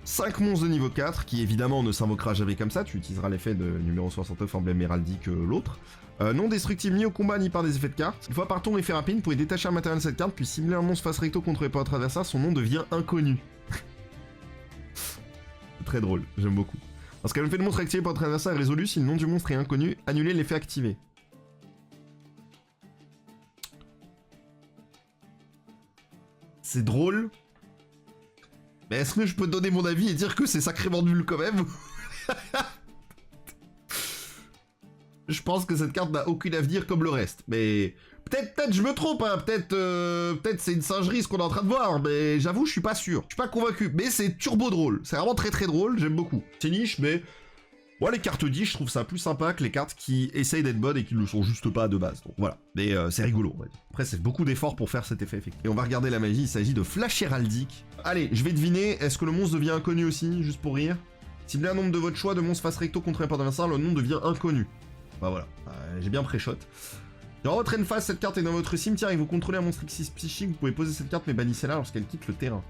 Speaker 1: 5 monstres de niveau 4, qui évidemment ne s'invoquera jamais comme ça, tu utiliseras l'effet de numéro 69 emblème héraldique l'autre. Non destructible ni au combat ni par des effets de carte. Une fois par tour, effet rapide, vous pouvez détacher un matériel de cette carte, puis cibler un monstre face recto contrôlé par votre adversaire, son nom devient inconnu. Très drôle, j'aime beaucoup. Lorsqu'un effet de monstre activé par votre adversaire est résolu, si le nom du monstre est inconnu, annulez l'effet activé. C'est drôle. Mais est-ce que je peux donner mon avis et dire que c'est sacrément nul quand même? Je pense que cette carte n'a aucun avenir comme le reste. Mais peut-être je me trompe, hein. Peut-être c'est une singerie ce qu'on est en train de voir. Mais j'avoue, je suis pas sûr. Je suis pas convaincu. Mais c'est turbo drôle. C'est vraiment très très drôle. J'aime beaucoup. C'est niche, mais... Moi, les cartes 10, je trouve ça plus sympa que les cartes qui essayent d'être bonnes et qui ne le sont juste pas de base. Donc voilà, mais c'est rigolo. Ouais. Après, c'est beaucoup d'efforts pour faire cet effet effectif. Et on va regarder la magie, il s'agit de Flash Héraldique. Allez, je vais deviner, est-ce que le monstre devient inconnu aussi, juste pour rire? Ciblez un nombre de votre choix de monstres face recto contre un par adversaire, le nom devient inconnu. Bah voilà, j'ai bien pré-shot. Dans votre end phase, cette carte est dans votre cimetière et vous contrôlez un monstre psychique, vous pouvez poser cette carte mais bannissez-la lorsqu'elle quitte le terrain.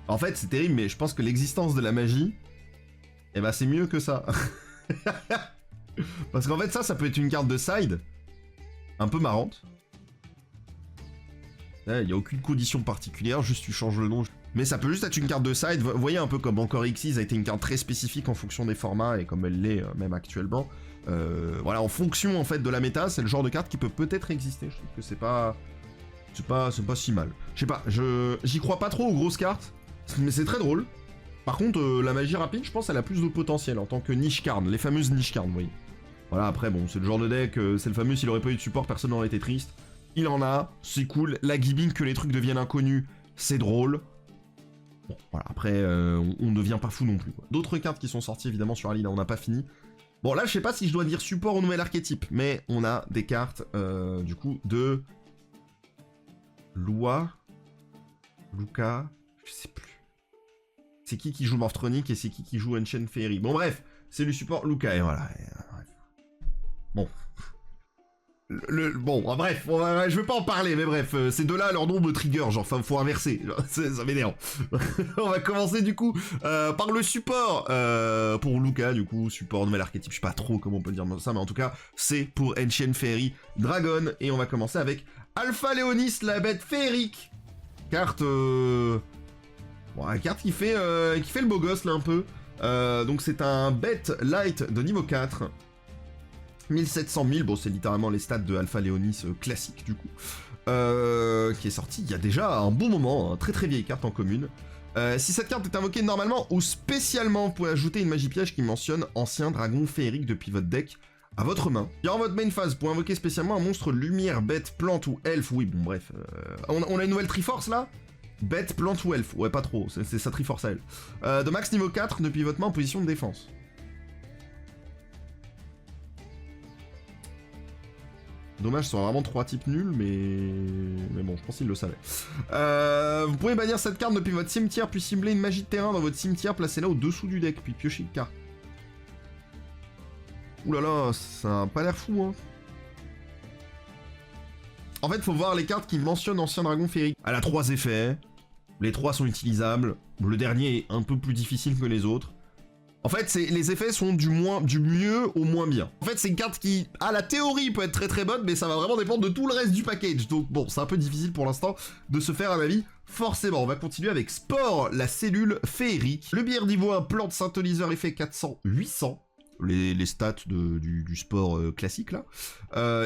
Speaker 1: En fait, c'est terrible, mais je pense que l'existence de la magie, eh ben c'est mieux que ça. Parce qu'en fait ça peut être une carte de side un peu marrante. Il n'y a aucune condition particulière, juste tu changes le nom. Mais ça peut juste être une carte de side. Vous voyez un peu comme encore Xyz a été une carte très spécifique en fonction des formats et comme elle l'est même actuellement. Voilà, en fonction en fait de la méta, c'est le genre de carte qui peut peut-être exister. Je trouve que c'est pas si mal. Je sais pas, j'y crois pas trop aux grosses cartes, mais c'est très drôle. Par contre, la magie rapide, je pense, elle a plus de potentiel en tant que niche card, les fameuses niche cards, vous voyez. Voilà, après, bon, c'est le genre de deck, c'est le fameux, s'il aurait pas eu de support, personne n'aurait été triste. Il en a, c'est cool. La gibbing, que les trucs deviennent inconnus, c'est drôle. Bon, voilà, après, on ne devient pas fou non plus. D'autres cartes qui sont sorties, évidemment, sur Ali, là, on n'a pas fini. Bon, là, je sais pas si je dois dire support au nouvel archétype, mais on a des cartes, du coup, de... Luca, je sais plus. C'est qui joue Morptronic et c'est qui joue Ancient Fairy. Bon bref, c'est le support Luca et voilà. Bon. Bon, bref, je veux pas en parler, mais bref, ces deux-là, leur nom me trigger, genre, faut inverser, genre, ça m'énerve. On va commencer du coup par le support pour Luca, du coup, support nouvel archétype, je sais pas trop comment on peut dire ça, mais en tout cas, c'est pour Ancient Fairy Dragon, et on va commencer avec Alpha Léonis, la bête féerique. Carte... Bon, la carte qui fait le beau gosse là un peu. Donc c'est un bet light de niveau 4. 1700 000, bon c'est littéralement les stats de Alpha Léonis classique du coup. Qui est sorti il y a déjà un bon moment, hein, très très vieille carte en commune. Si cette carte est invoquée normalement ou spécialement, vous pouvez ajouter une magie piège qui mentionne ancien dragon féerique depuis votre deck à votre main. Durant votre main phase, vous pouvez invoquer spécialement un monstre lumière, bête, plante ou elfe. Oui bon bref, on a une nouvelle Triforce là. Bête, plante ou elfe. Ouais, pas trop, c'est sa Triforce à elle. De max niveau 4 depuis votre main en position de défense. Dommage, ce sont vraiment 3 types nuls, mais bon, je pense qu'il le savait. Vous pouvez bannir cette carte depuis votre cimetière, puis cibler une magie de terrain dans votre cimetière, placez-la au-dessous du deck, puis piochez une carte. Ouh là là, ça a pas l'air fou, hein. En fait, faut voir les cartes qui mentionnent Ancien Dragon Féerique. Elle a 3 effets. Les 3 sont utilisables. Le dernier est un peu plus difficile que les autres. En fait, les effets sont du mieux au moins bien. En fait, c'est une carte qui, à la théorie, peut être très très bonne, mais ça va vraiment dépendre de tout le reste du package. Donc bon, c'est un peu difficile pour l'instant de se faire un avis. Forcément, on va continuer avec Spore, la cellule féerique. Le bière niveau 1, plante synthoniseur, effet 400-800. Les stats du sport classique là,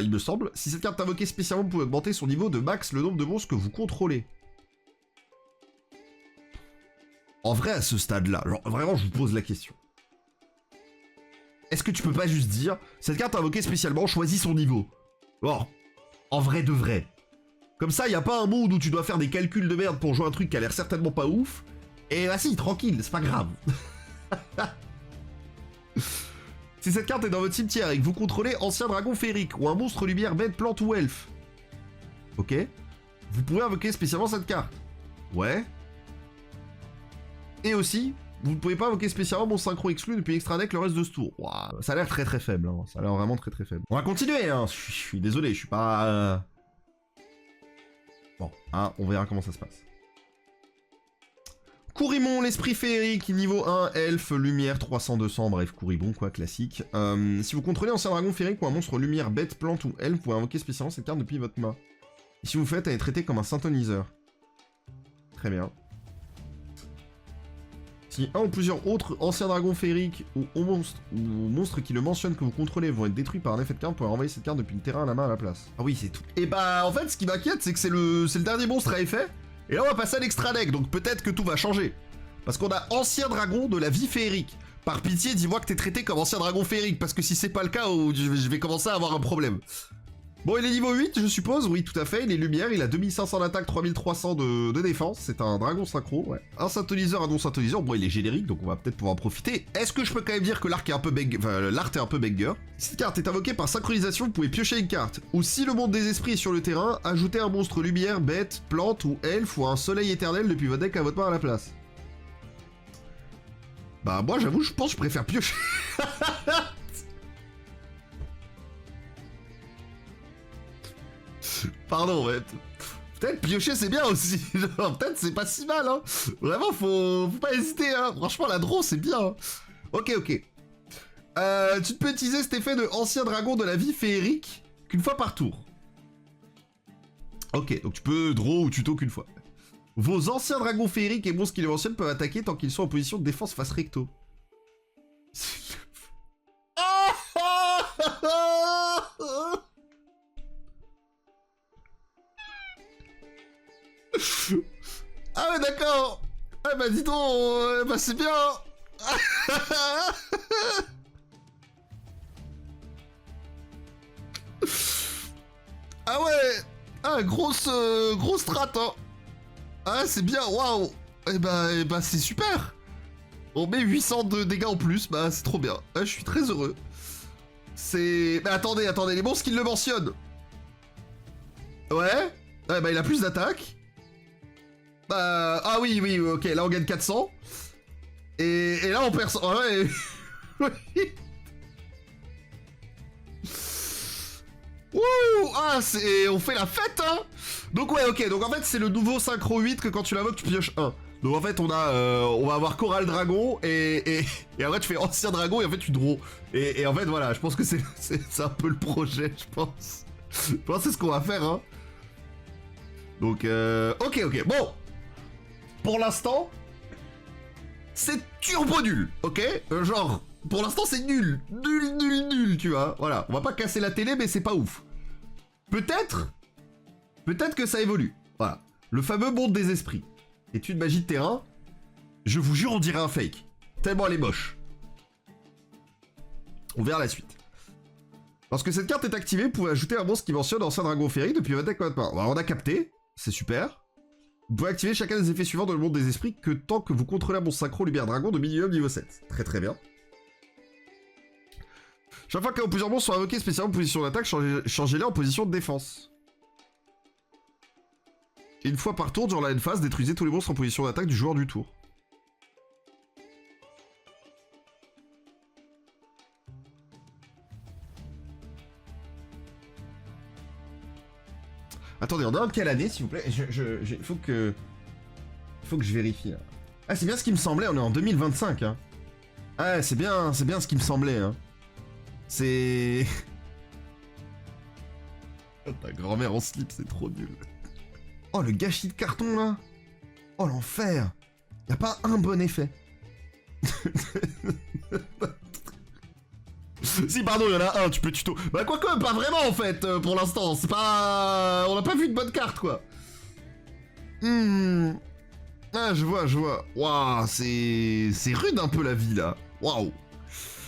Speaker 1: il me semble. Si cette carte est invoquée spécialement, vous pouvez augmenter son niveau de max le nombre de monstres que vous contrôlez. En vrai, à ce stade-là, genre vraiment, je vous pose la question. Est-ce que tu peux pas juste dire, cette carte invoquée spécialement, choisis son niveau? Bon, en vrai de vrai. Comme ça, y a pas un monde où tu dois faire des calculs de merde pour jouer un truc qui a l'air certainement pas ouf. Et bah si, tranquille, c'est pas grave. Si cette carte est dans votre cimetière et que vous contrôlez Ancien Dragon Féerique ou un monstre lumière, bête, plante ou elfe, ok, vous pouvez invoquer spécialement cette carte. Ouais. Et aussi, vous ne pouvez pas invoquer spécialement mon synchro exclu depuis extra deck le reste de ce tour. Wow, ça a l'air très très faible, hein. Ça a l'air vraiment très très faible. On va continuer, hein. Je suis désolé, je suis pas... Bon, hein, on verra comment ça se passe. Courimon, l'esprit féerique, niveau 1, elfe, lumière, 300-200, bref, Couribon, quoi, classique. Si vous contrôlez ancien dragon féerique ou un monstre lumière, bête, plante ou elfe, vous pouvez invoquer spécialement cette carte depuis votre main. Et si vous faites, elle est traitée comme un synthoniseur. Très bien. Si un ou plusieurs autres anciens dragons féeriques ou monstres qui le mentionnent que vous contrôlez vont être détruits par un effet de carte, vous pouvez renvoyer cette carte depuis le terrain à la main à la place. Ah oui, c'est tout. Et bah, en fait, ce qui m'inquiète, c'est que c'est le dernier monstre à effet. Et là, on va passer à l'extra deck, donc peut-être que tout va changer. Parce qu'on a ancien dragon de la vie féerique. Par pitié, dis-moi que t'es traité comme ancien dragon féerique, parce que si c'est pas le cas, je vais commencer à avoir un problème. Bon, il est niveau 8, je suppose, oui, tout à fait, il est lumière, il a 2500 d'attaque, 3300 de défense, c'est un dragon synchro, ouais. Un synthoniseur, un non-synthoniseur, bon, il est générique, donc on va peut-être pouvoir en profiter. Est-ce que je peux quand même dire que l'art est un peu banger? Si cette carte est invoquée par synchronisation, vous pouvez piocher une carte. Ou si le monde des esprits est sur le terrain, ajoutez un monstre lumière, bête, plante ou elfe ou un soleil éternel depuis votre deck à votre main à la place. Bah moi j'avoue, je pense que je préfère piocher. Pardon, ouais. Peut-être piocher c'est bien aussi. Peut-être c'est pas si mal, hein. Vraiment, faut pas hésiter, hein. Franchement, la draw c'est bien. Hein. Ok. Tu peux utiliser cet effet de ancien dragon de la vie féerique qu'une fois par tour. Ok, donc tu peux draw ou tuto qu'une fois. Vos anciens dragons féeriques et monstres qui les mentionnent peuvent attaquer tant qu'ils sont en position de défense face recto. Ah ouais, d'accord. Ah bah dis donc, bah c'est bien. Ah ouais. Ah, grosse strat, hein. Ah, c'est bien, waouh. Eh bah c'est super. On met 800 de dégâts en plus, bah c'est trop bien. Ah, je suis très heureux. C'est... Mais attendez, les monstres qui le mentionnent. Ouais. Ouais, bah il a plus d'attaque. Bah... Ah oui, ok, là on gagne 400. Et là on perd... Ouais. Wouh. Ah, c'est... On fait la fête, hein. Donc ouais, ok, donc en fait c'est le nouveau synchro 8 que quand tu l'invoques tu pioches 1. Donc en fait on va avoir Coral Dragon et après tu fais Ancien Dragon et en fait tu draw. Et en fait voilà, je pense que c'est un peu le projet, je pense. Je pense que c'est ce qu'on va faire, hein. Donc ok, bon. Pour l'instant, c'est turbo nul, ok. Genre, pour l'instant c'est nul, tu vois. Voilà, on va pas casser la télé mais c'est pas ouf. Peut-être que ça évolue. Voilà. Le fameux monde des esprits. Étude magie de terrain. Je vous jure, on dirait un fake. Tellement elle est moche. On verra la suite. Lorsque cette carte est activée, vous pouvez ajouter un monstre qui mentionne Ancien Dragon Féerique depuis votre deck. On a capté. C'est super. Vous pouvez activer chacun des effets suivants dans le monde des esprits que tant que vous contrôlez un monstre synchro lumière dragon de minimum niveau 7. Très bien. Chaque fois qu'un plusieurs monstres sont invoqués spécialement en position d'attaque, changez-les en position de défense. Et une fois par tour, durant la end phase, détruisez tous les monstres en position d'attaque du joueur du tour. Attendez, on est en quelle année, s'il vous plaît? Il faut que je vérifie. Là. Ah, c'est bien ce qui me semblait, on est en 2025. Hein. Ah, c'est bien ce qui me semblait. Hein. C'est... Ta grand-mère en slip, c'est trop nul. Oh, le gâchis de carton, là. Oh, l'enfer. Y a pas un bon effet. Si, pardon, il y en a un, tu peux tuto. Bah, quoique, pas vraiment, en fait, pour l'instant. C'est pas... On n'a pas vu de bonne carte, quoi. Ah, je vois. Waouh, c'est rude un peu, la vie, là. Waouh.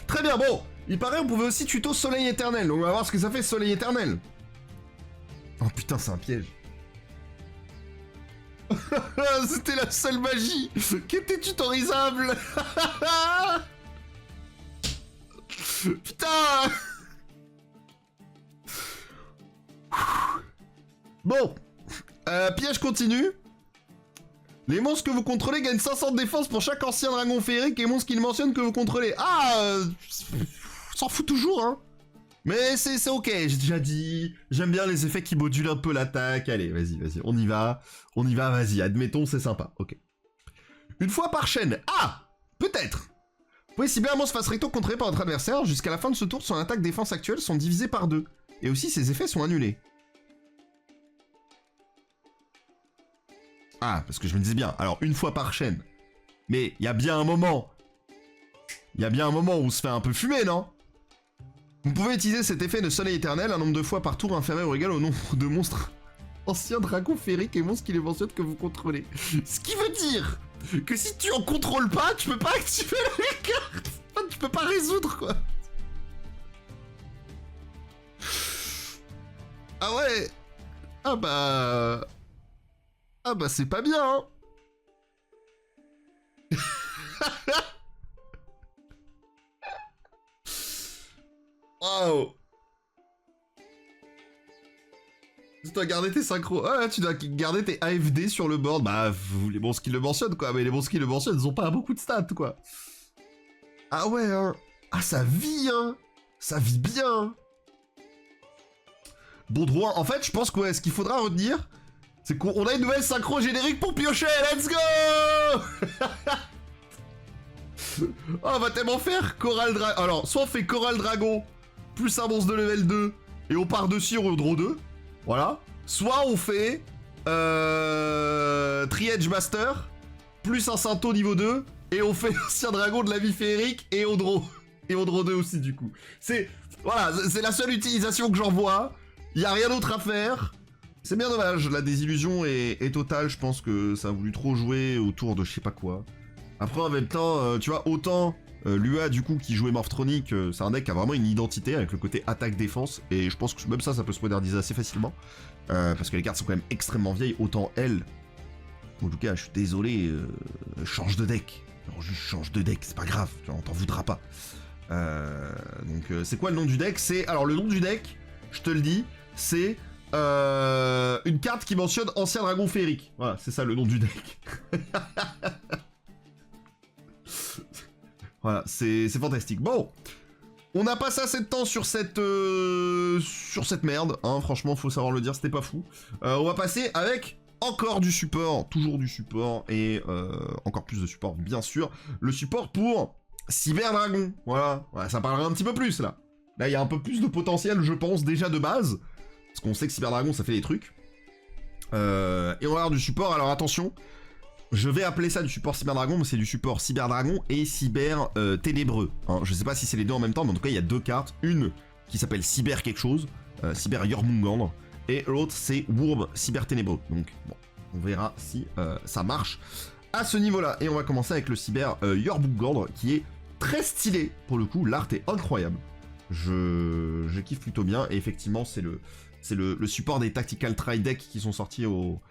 Speaker 1: Très bien, bon. Il paraît on pouvait aussi tuto Soleil Éternel. Donc, on va voir ce que ça fait, Soleil Éternel. Oh, putain, c'est un piège. C'était la seule magie qui était tutorisable. Putain. Bon. Piège continue. Les monstres que vous contrôlez gagnent 500 de défense pour chaque ancien dragon féerique et monstres qu'il mentionne que vous contrôlez. Ah, s'en fout toujours, hein. Mais c'est ok, j'ai déjà dit. J'aime bien les effets qui modulent un peu l'attaque. Allez, vas-y, on y va. Vas-y, admettons, c'est sympa, ok. Une fois par chaîne. Ah, peut-être. Vous pouvez cibler un monstre face recto contrôlé par votre adversaire. Jusqu'à la fin de ce tour, son attaque défense actuelle sont divisées par 2. Et aussi, ses effets sont annulés. Ah, parce que je me disais bien. Alors, une fois par chaîne. Mais il y a bien un moment. Où on se fait un peu fumer, non? Vous pouvez utiliser cet effet de soleil éternel un nombre de fois par tour inférieur ou égal au nombre de monstres anciens dragons féeriques et monstres qui les mentionnent que vous contrôlez. Ce qui veut dire que si tu en contrôles pas, tu peux pas activer la carte. Enfin, tu peux pas résoudre, quoi. Ah ouais. Ah bah c'est pas bien, hein. Waouh. Tu dois garder tes synchros. Ah, tu dois garder tes AFD sur le board. Bah, les monstres qui le mentionnent, quoi. Mais les monstres qui le mentionnent, ils ont pas beaucoup de stats, quoi. Ah ouais, hein. Ah, ça vit, hein. Ça vit bien. Bon droit. En fait, je pense que ouais, ce qu'il faudra retenir, c'est qu'on a une nouvelle synchro générique pour piocher. Let's go. Oh, on va tellement faire Coral Dragon. Alors, soit on fait Coral Dragon, plus un monstre de level 2, et on part dessus, on draw 2. Voilà. Soit on fait Tri-Edge Master, plus un Sainto niveau 2, et on fait Ancien Dragon de la vie féerique, et on draw. Et on draw 2 aussi, du coup. Voilà, c'est la seule utilisation que j'en vois. Il y a rien d'autre à faire. C'est bien dommage, la désillusion est totale. Je pense que ça a voulu trop jouer autour de je sais pas quoi. Après, en même temps, tu vois, autant Lua, du coup, qui jouait Morphtronic, c'est un deck qui a vraiment une identité avec le côté attaque-défense, et je pense que même ça peut se moderniser assez facilement, parce que les cartes sont quand même extrêmement vieilles, autant elle, en tout cas, je suis désolé, change de deck. Alors, juste change de deck, c'est pas grave, on t'en voudra pas. Donc, c'est quoi le nom du deck? Alors, le nom du deck, je te le dis, c'est une carte qui mentionne Ancien Dragon Féerique. Voilà, c'est ça le nom du deck. Voilà, c'est fantastique. Bon, on a passé assez de temps sur cette merde, hein, franchement, faut savoir le dire, c'était pas fou. On va passer avec encore du support, toujours du support, et encore plus de support, bien sûr. Le support pour Cyber Dragon, voilà, ça parlera un petit peu plus, là. Là, il y a un peu plus de potentiel, je pense, déjà de base, parce qu'on sait que Cyber Dragon, ça fait des trucs. Et on va avoir du support, alors attention, je vais appeler ça du support Cyber Dragon, mais c'est du support Cyber Dragon et Cyber Ténébreux. Hein. Je sais pas si c'est les deux en même temps, mais en tout cas, il y a deux cartes. Une qui s'appelle Cyber quelque chose, Cyber Jormungandr, et l'autre c'est Wurm Cyber Ténébreux. Donc, bon, on verra si ça marche à ce niveau-là. Et on va commencer avec le Cyber Jormungandr, qui est très stylé, pour le coup. L'art est incroyable. Je kiffe plutôt bien, et effectivement, c'est le support des Tactical Tri Decks qui sont sortis au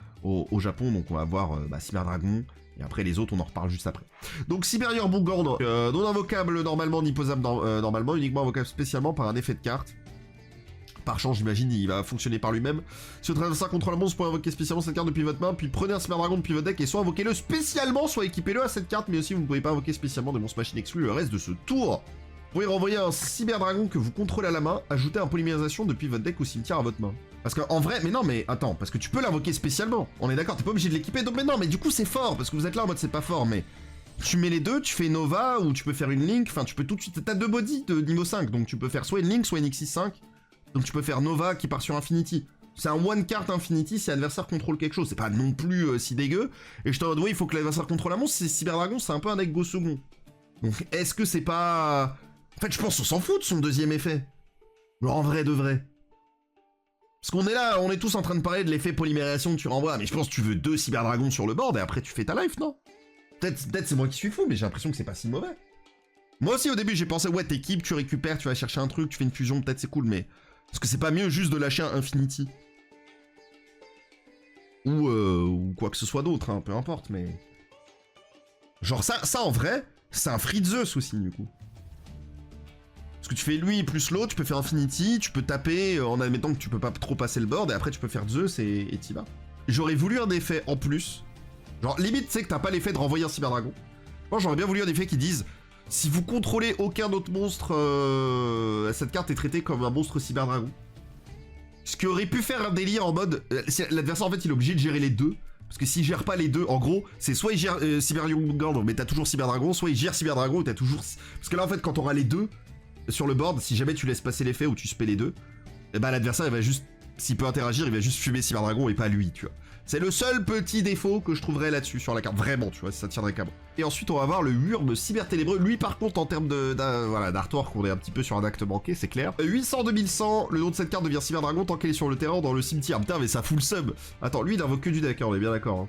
Speaker 1: Japon, donc on va voir Cyber Dragon, et après les autres on en reparle juste après. Donc Cyber Jormungandr, non invocable normalement, ni posable normalement, uniquement invocable spécialement par un effet de carte. Par chance, j'imagine, il va fonctionner par lui-même. Si votre adversaire contrôle un monstre, vous pouvez invoquer spécialement cette carte depuis votre main, puis prenez un Cyber Dragon depuis votre deck et soit invoquez-le spécialement, soit équipez-le à cette carte, mais aussi vous ne pouvez pas invoquer spécialement de monstres machines exclus le reste de ce tour. Vous pouvez renvoyer un Cyber Dragon que vous contrôlez à la main, ajouter un polymérisation depuis votre deck au cimetière à votre main. Parce qu'en vrai, mais non, mais attends, parce que tu peux l'invoquer spécialement. On est d'accord, t'es pas obligé de l'équiper, donc mais non, mais du coup c'est fort, parce que vous êtes là en mode c'est pas fort, mais tu mets les deux, tu fais Nova, ou tu peux faire une Link, enfin tu peux tout de suite, t'as deux bodies de niveau 5, donc tu peux faire soit une Link, soit une X65, donc tu peux faire Nova qui part sur Infinity. C'est un one card Infinity si l'adversaire contrôle quelque chose, c'est pas non plus si dégueu, et je te dis, oui, il faut que l'adversaire contrôle un monstre, c'est Cyber Dragon, c'est un peu un deck go second. Donc est-ce que c'est pas... En fait, je pense qu'on s'en fout de son deuxième effet. Mais en vrai de vrai. Parce qu'on est là, on est tous en train de parler de l'effet polymérisation que tu renvoies, mais je pense que tu veux deux Cyber Dragons sur le board et après tu fais ta life, non? Peut-être c'est moi qui suis fou, mais j'ai l'impression que c'est pas si mauvais. Moi aussi au début j'ai pensé, ouais, t'équipes, tu récupères, tu vas chercher un truc, tu fais une fusion, peut-être c'est cool, mais... Est-ce que c'est pas mieux juste de lâcher un Infinity? Ou quoi que ce soit d'autre, hein, peu importe, mais... Genre ça en vrai, c'est un Free Zeus aussi, du coup. Parce que tu fais lui plus l'autre, tu peux faire Infinity, tu peux taper en admettant que tu peux pas trop passer le board, et après tu peux faire Zeus et t'y vas. J'aurais voulu un effet en plus. Genre, limite, tu sais que t'as pas l'effet de renvoyer un Cyber Dragon. Moi, j'aurais bien voulu un effet qui dise Si vous contrôlez aucun autre monstre, cette carte est traitée comme un monstre cyberdragon. Ce qui aurait pu faire un délire en mode... l'adversaire, en fait, il est obligé de gérer les deux. Parce que s'il gère pas les deux, en gros, c'est soit il gère Cyberdragon, mais t'as toujours Cyberdragon, soit il gère Cyberdragon et t'as toujours... Parce que là, en fait, quand t'auras les deux sur le board, si jamais tu laisses passer l'effet ou tu spais les deux, et bah l'adversaire, il va juste... S'il peut interagir, il va juste fumer Cyberdragon et pas lui, tu vois. C'est le seul petit défaut que je trouverais là-dessus, sur la carte. Vraiment, tu vois, ça tiendrait qu'à moi. Et ensuite, on va avoir le Wurm cyberténébreux. Lui, par contre, en termes d'artwork, on est un petit peu sur un acte manqué, c'est clair. 800-2100, le nom de cette carte devient Cyberdragon tant qu'elle est sur le terrain dans le cimetière. Putain, mais ça fout le sub. Attends, lui, il invoque que du deck, hein, on est bien d'accord.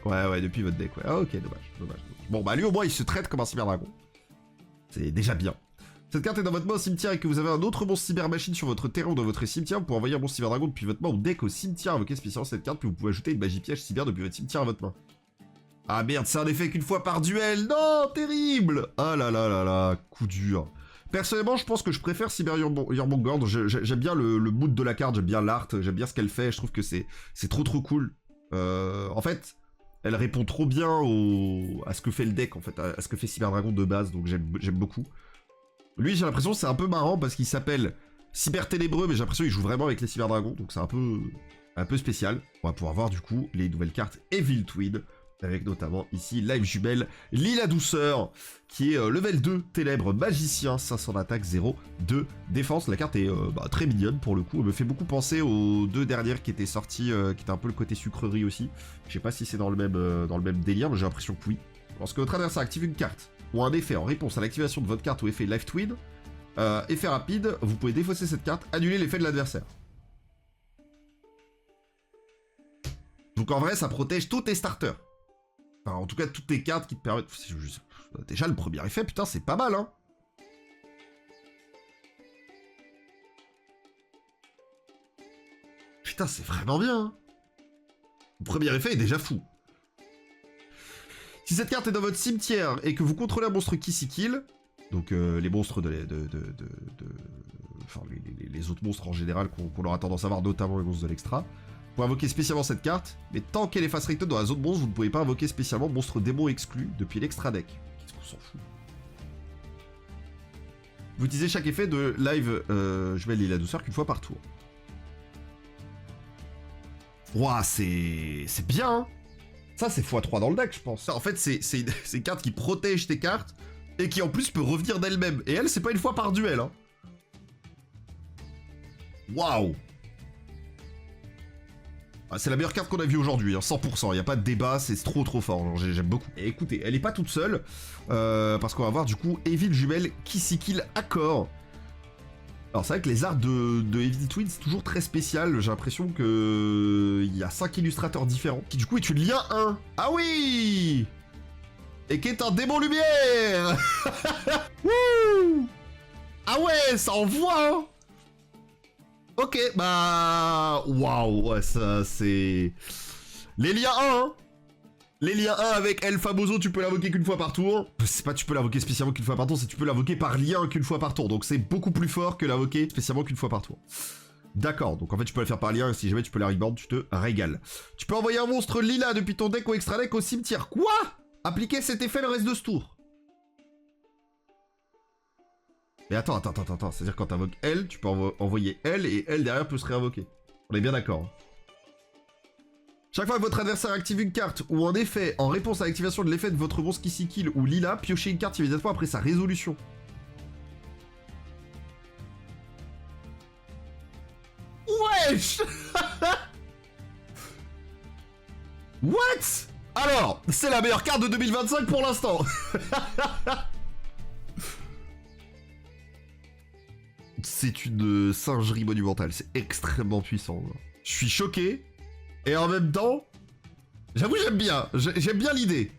Speaker 1: Hein. Ouais, depuis votre deck, ouais. Ah, ok, dommage. Bon, bah lui, au moins, il se traite comme un Cyberdragon. C'est déjà bien. Cette carte est dans votre main au cimetière et que vous avez un autre monstre cybermachine sur votre terrain ou dans votre cimetière, vous pouvez envoyer un monstre cyberdragon depuis votre main au deck au cimetière, invoquer spécialement cette carte, puis vous pouvez ajouter une magie piège cyber depuis votre cimetière à votre main. Ah merde, c'est un effet qu'une fois par duel. Non, terrible. Ah là là là là, coup dur. Personnellement, je pense que je préfère Cyber-Jormungand. J'aime bien le mood de la carte, j'aime bien l'art, j'aime bien ce qu'elle fait, je trouve que c'est trop cool. En fait, elle répond trop bien à ce que fait le deck, en fait, à ce que fait Cyberdragon de base, donc j'aime beaucoup. Lui, j'ai l'impression que c'est un peu marrant parce qu'il s'appelle Cyberténébreux, mais j'ai l'impression qu'il joue vraiment avec les Cyberdragons, donc c'est un peu spécial. On va pouvoir voir du coup les nouvelles cartes Evil Twin, avec notamment ici Live Jumelle, Lila Douceur, qui est level 2, Ténèbres Magicien, 500 d'attaque, 0 de défense. La carte est très mignonne pour le coup, elle me fait beaucoup penser aux deux dernières qui étaient sorties, qui étaient un peu le côté sucrerie aussi. Je sais pas si c'est dans le même délire, mais j'ai l'impression que oui. Lorsque votre adversaire active une carte, ou un effet en réponse à l'activation de votre carte ou effet Live Twin, effet rapide, vous pouvez défausser cette carte, annuler l'effet de l'adversaire. Donc en vrai, ça protège tous tes starters. Enfin, en tout cas, toutes tes cartes qui te permettent... Déjà, le premier effet, putain, c'est pas mal, hein. Putain, c'est vraiment bien, hein. Le premier effet est déjà fou. Si cette carte est dans votre cimetière et que vous contrôlez un monstre qui s'y kill, donc les monstres enfin, les autres monstres en général qu'on aura tendance à voir, notamment les monstres de l'extra, vous pouvez invoquer spécialement cette carte, mais tant qu'elle est face rectée dans la zone monstre, vous ne pouvez pas invoquer spécialement monstre démon exclu depuis l'extra deck. Qu'est-ce qu'on s'en fout? Vous utilisez chaque effet de live jumelle Lila Douceur qu'une fois par tour. Ouah, c'est bien, hein. Ça, c'est x3 dans le deck, je pense. En fait, c'est une carte qui protège tes cartes et qui en plus peut revenir d'elle-même. Et elle, c'est pas une fois par duel, hein. Waouh. Ah, c'est la meilleure carte qu'on a vue aujourd'hui, hein, 100%. Il n'y a pas de débat, c'est trop fort. J'aime beaucoup. Et écoutez, elle est pas toute seule, parce qu'on va voir du coup Evil Jumelle Kissikil Accord. Alors c'est vrai que les arts de Evil Twin, c'est toujours très spécial. J'ai l'impression que il y a 5 illustrateurs différents, qui du coup est une lien 1. Ah oui. Et qui est un démon lumière. Wouh. Ah ouais, ça envoie, hein. Ok, bah... Waouh, ouais, ça, c'est... Les liens 1, hein. Les liens 1 avec El Famoso, tu peux l'invoquer qu'une fois par tour. C'est pas tu peux l'invoquer spécialement qu'une fois par tour, c'est tu peux l'invoquer par lien qu'une fois par tour. Donc c'est beaucoup plus fort que l'invoquer spécialement qu'une fois par tour. D'accord, donc en fait tu peux le faire par lien, et si jamais tu peux la rebound, tu te régales. Tu peux envoyer un monstre lila depuis ton deck ou extra deck au cimetière. Quoi? Appliquer cet effet le reste de ce tour. Mais attends, c'est-à-dire quand t'invoques elle, tu peux envoyer elle, et elle derrière peut se réinvoquer. On est bien d'accord. Chaque fois que votre adversaire active une carte ou un effet en réponse à l'activation de l'effet de votre monstre Kissikil ou Lila, piochez une carte immédiatement après sa résolution. Wesh. What? Alors, c'est la meilleure carte de 2025 pour l'instant. C'est une singerie monumentale, c'est extrêmement puissant. Je suis choqué, et en même temps, j'avoue j'aime bien l'idée.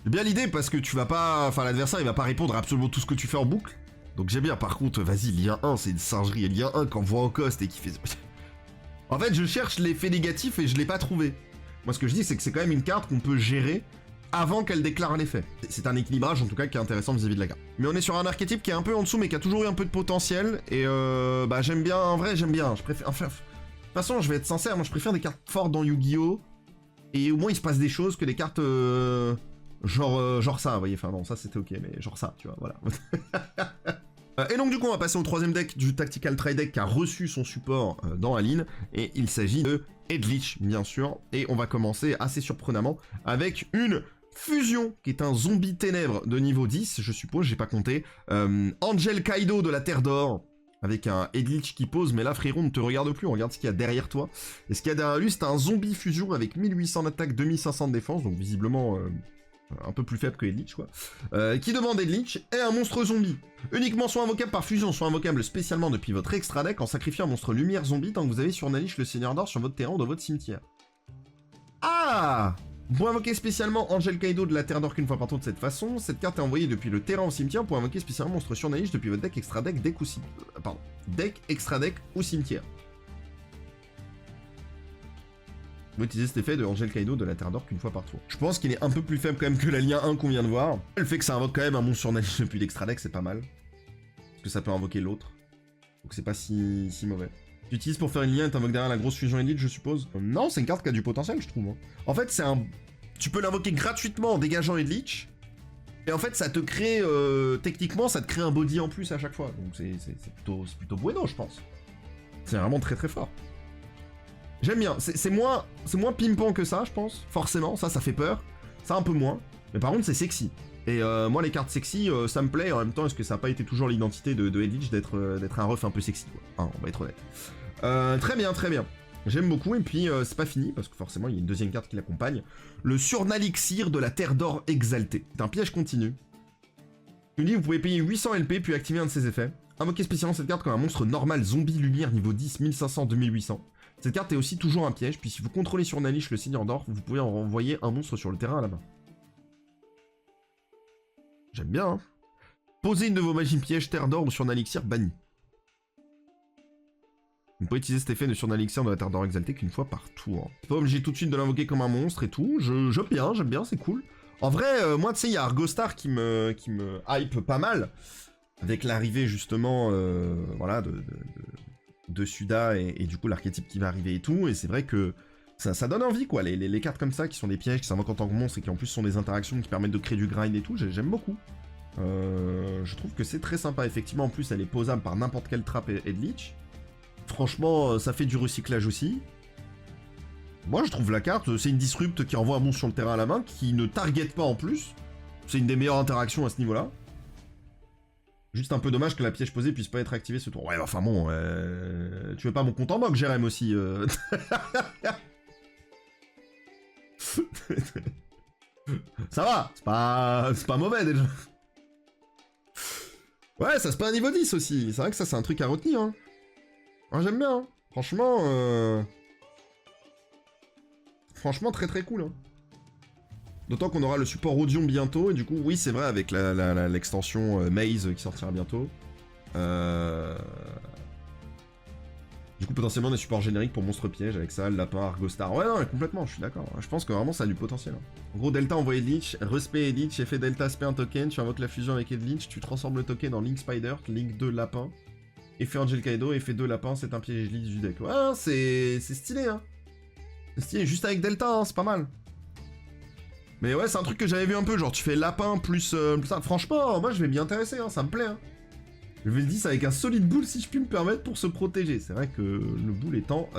Speaker 1: J'aime bien l'idée parce que tu vas pas... Enfin l'adversaire il va pas répondre à absolument tout ce que tu fais en boucle. Donc j'aime bien, par contre, vas-y, lien 1 c'est une singerie, et lien 1 quand on voit en coste et qui fait... En fait je cherche l'effet négatif et je l'ai pas trouvé. Moi ce que je dis c'est que c'est quand même une carte qu'on peut gérer avant qu'elle déclare l'effet. C'est un équilibrage en tout cas qui est intéressant vis-à-vis de la carte. Mais on est sur un archétype qui est un peu en dessous mais qui a toujours eu un peu de potentiel. Et bah j'aime bien, en vrai j'aime bien. Je préfère... Enfin, de toute façon je vais être sincère, moi je préfère des cartes fortes dans Yu-Gi-Oh! Et au moins il se passe des choses que des cartes Genre ça, vous voyez, enfin non, ça c'était ok, mais genre ça, tu vois, voilà. Et donc du coup, on va passer au troisième deck du Tactical Try Deck qui a reçu son support dans Aline, et il s'agit de Edlich, bien sûr, et on va commencer assez surprenamment avec une fusion, qui est un zombie ténèbres de niveau 10, je suppose, j'ai pas compté, Angel Kaido de la Terre d'Or, avec un Edlich qui pose, mais là frérot, ne te regarde plus, on regarde ce qu'il y a derrière toi. Et ce qu'il y a derrière lui, c'est un zombie fusion avec 1800 d'attaque, 2500 de défense, donc visiblement un peu plus faible que Edlich, quoi. Qui demande Edlich, et un monstre zombie. Uniquement soit invocable par fusion, soit invocable spécialement depuis votre extra deck en sacrifiant un monstre lumière zombie tant que vous avez sur Nalish le Seigneur d'Or sur votre terrain ou dans votre cimetière. Ah! Pour invoquer spécialement Angel Kaido de la Terre d'Or qu'une fois par tour de cette façon, cette carte est envoyée depuis le terrain au cimetière pour invoquer spécialement monstre sur Nalish depuis votre deck extra deck, deck ou pardon, deck extra deck ou cimetière. Vous utiliser cet effet de Angel Kaido de la Terre d'Or qu'une fois par tour. Je pense qu'il est un peu plus faible quand même que la lien 1 qu'on vient de voir. Le fait que ça invoque quand même un monstre sur Nalish depuis l'extra deck, c'est pas mal. Parce que ça peut invoquer l'autre. Donc c'est pas si mauvais. Tu utilises pour faire une lien et t'invoques derrière la grosse fusion élite, je suppose. Non, c'est une carte qui a du potentiel, je trouve. Hein. En fait, c'est un... Tu peux l'invoquer gratuitement en dégageant Edlich. Et en fait, ça te crée... techniquement, ça te crée un body en plus à chaque fois. Donc c'est plutôt bueno, je pense. C'est vraiment très très fort. J'aime bien. C'est moins pimpant que ça, je pense. Forcément, ça fait peur. Ça, un peu moins. Mais par contre, c'est sexy. Et moi, les cartes sexy, ça me plaît. En même temps, est-ce que ça n'a pas été toujours l'identité de Edlich d'être un ref un peu sexy, quoi. Hein, on va être honnête. Très bien, très bien. J'aime beaucoup, et puis c'est pas fini, parce que forcément il y a une deuxième carte qui l'accompagne. Le Surnalixir de la Terre d'Or exaltée. C'est un piège continu. Il dit vous pouvez payer 800 LP, puis activer un de ses effets. Invoquez spécialement cette carte comme un monstre normal zombie lumière niveau 10, 1500, 2800. Cette carte est aussi toujours un piège, puis si vous contrôlez Surnalish le Seigneur d'Or, vous pouvez en renvoyer un monstre sur le terrain à la main. J'aime bien, hein. Posez une de vos magies pièges Terre d'Or ou Surnalixir banni. Vous pouvez utiliser cet effet de Surnalixir de la Terre d'Or exaltée qu'une fois par tour. C'est pas obligé tout de suite de l'invoquer comme un monstre et tout. J'aime bien, c'est cool. En vrai, moi, tu sais, il y a Argostar qui me hype pas mal. Avec l'arrivée, justement, voilà, de Suda et du coup, l'archétype qui va arriver et tout. Et c'est vrai que ça donne envie, quoi. Les cartes comme ça, qui sont des pièges, qui s'invoquent en tant que monstre et qui en plus sont des interactions qui permettent de créer du grind et tout, j'aime beaucoup. Je trouve que c'est très sympa. Effectivement, en plus, elle est posable par n'importe quelle trappe et de leech. Franchement, ça fait du recyclage aussi. Moi, je trouve la carte, c'est une disrupt qui envoie un monstre sur le terrain à la main, qui ne target pas en plus. C'est une des meilleures interactions à ce niveau-là. Juste un peu dommage que la piège posée puisse pas être activée ce tour. Ouais, enfin bon, tu veux pas mon compte en banque, Jérém, aussi Ça va, c'est pas mauvais déjà. Ouais, ça se passe à niveau 10 aussi. C'est vrai que ça, c'est un truc à retenir, hein. Ah, j'aime bien, hein. Franchement, très très cool. Hein. D'autant qu'on aura le support Audion bientôt, et du coup, oui, c'est vrai, avec l'extension Maze qui sortira bientôt. Du coup, potentiellement des supports génériques pour Monstre Piège, avec ça, le lapin, Argostar. Ouais, non, complètement, je suis d'accord. Je pense que vraiment, ça a du potentiel. Hein. En gros, Delta envoie Edlich, respect Edlich, effet Delta, spé un token, tu invoques la fusion avec Edlich, tu transformes le token en Link Spider, Link 2 lapin. Effet Angel Kaido, effet 2 lapin, c'est un piège lead du deck. Ouais, c'est stylé, hein. C'est stylé, juste avec Delta, hein, c'est pas mal. Mais ouais, c'est un truc que j'avais vu un peu, genre tu fais lapin plus ça. Franchement, moi je vais m'y intéresser, hein, ça me plaît. Hein. Je vais le dire avec un solide boule si je puis me permettre pour se protéger. C'est vrai que le boule étant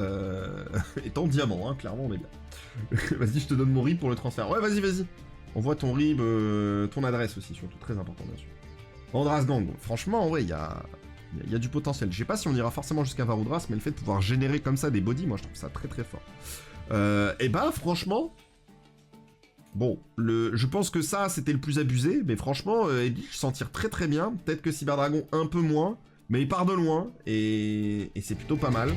Speaker 1: diamant, hein, clairement on est bien. Vas-y, je te donne mon RIB pour le transfert. Ouais, vas-y. On voit ton RIB, ton adresse aussi, surtout, très important bien sûr. Andras Gang, franchement, ouais, il y a du potentiel. Je sais pas si on ira forcément jusqu'à Varoudras, mais le fait de pouvoir générer comme ça des bodies, moi je trouve ça très très fort. Et bah franchement, bon, je pense que ça c'était le plus abusé, mais franchement, Edlich s'en tire très très bien. Peut-être que Cyberdragon un peu moins, mais il part de loin, et c'est plutôt pas mal.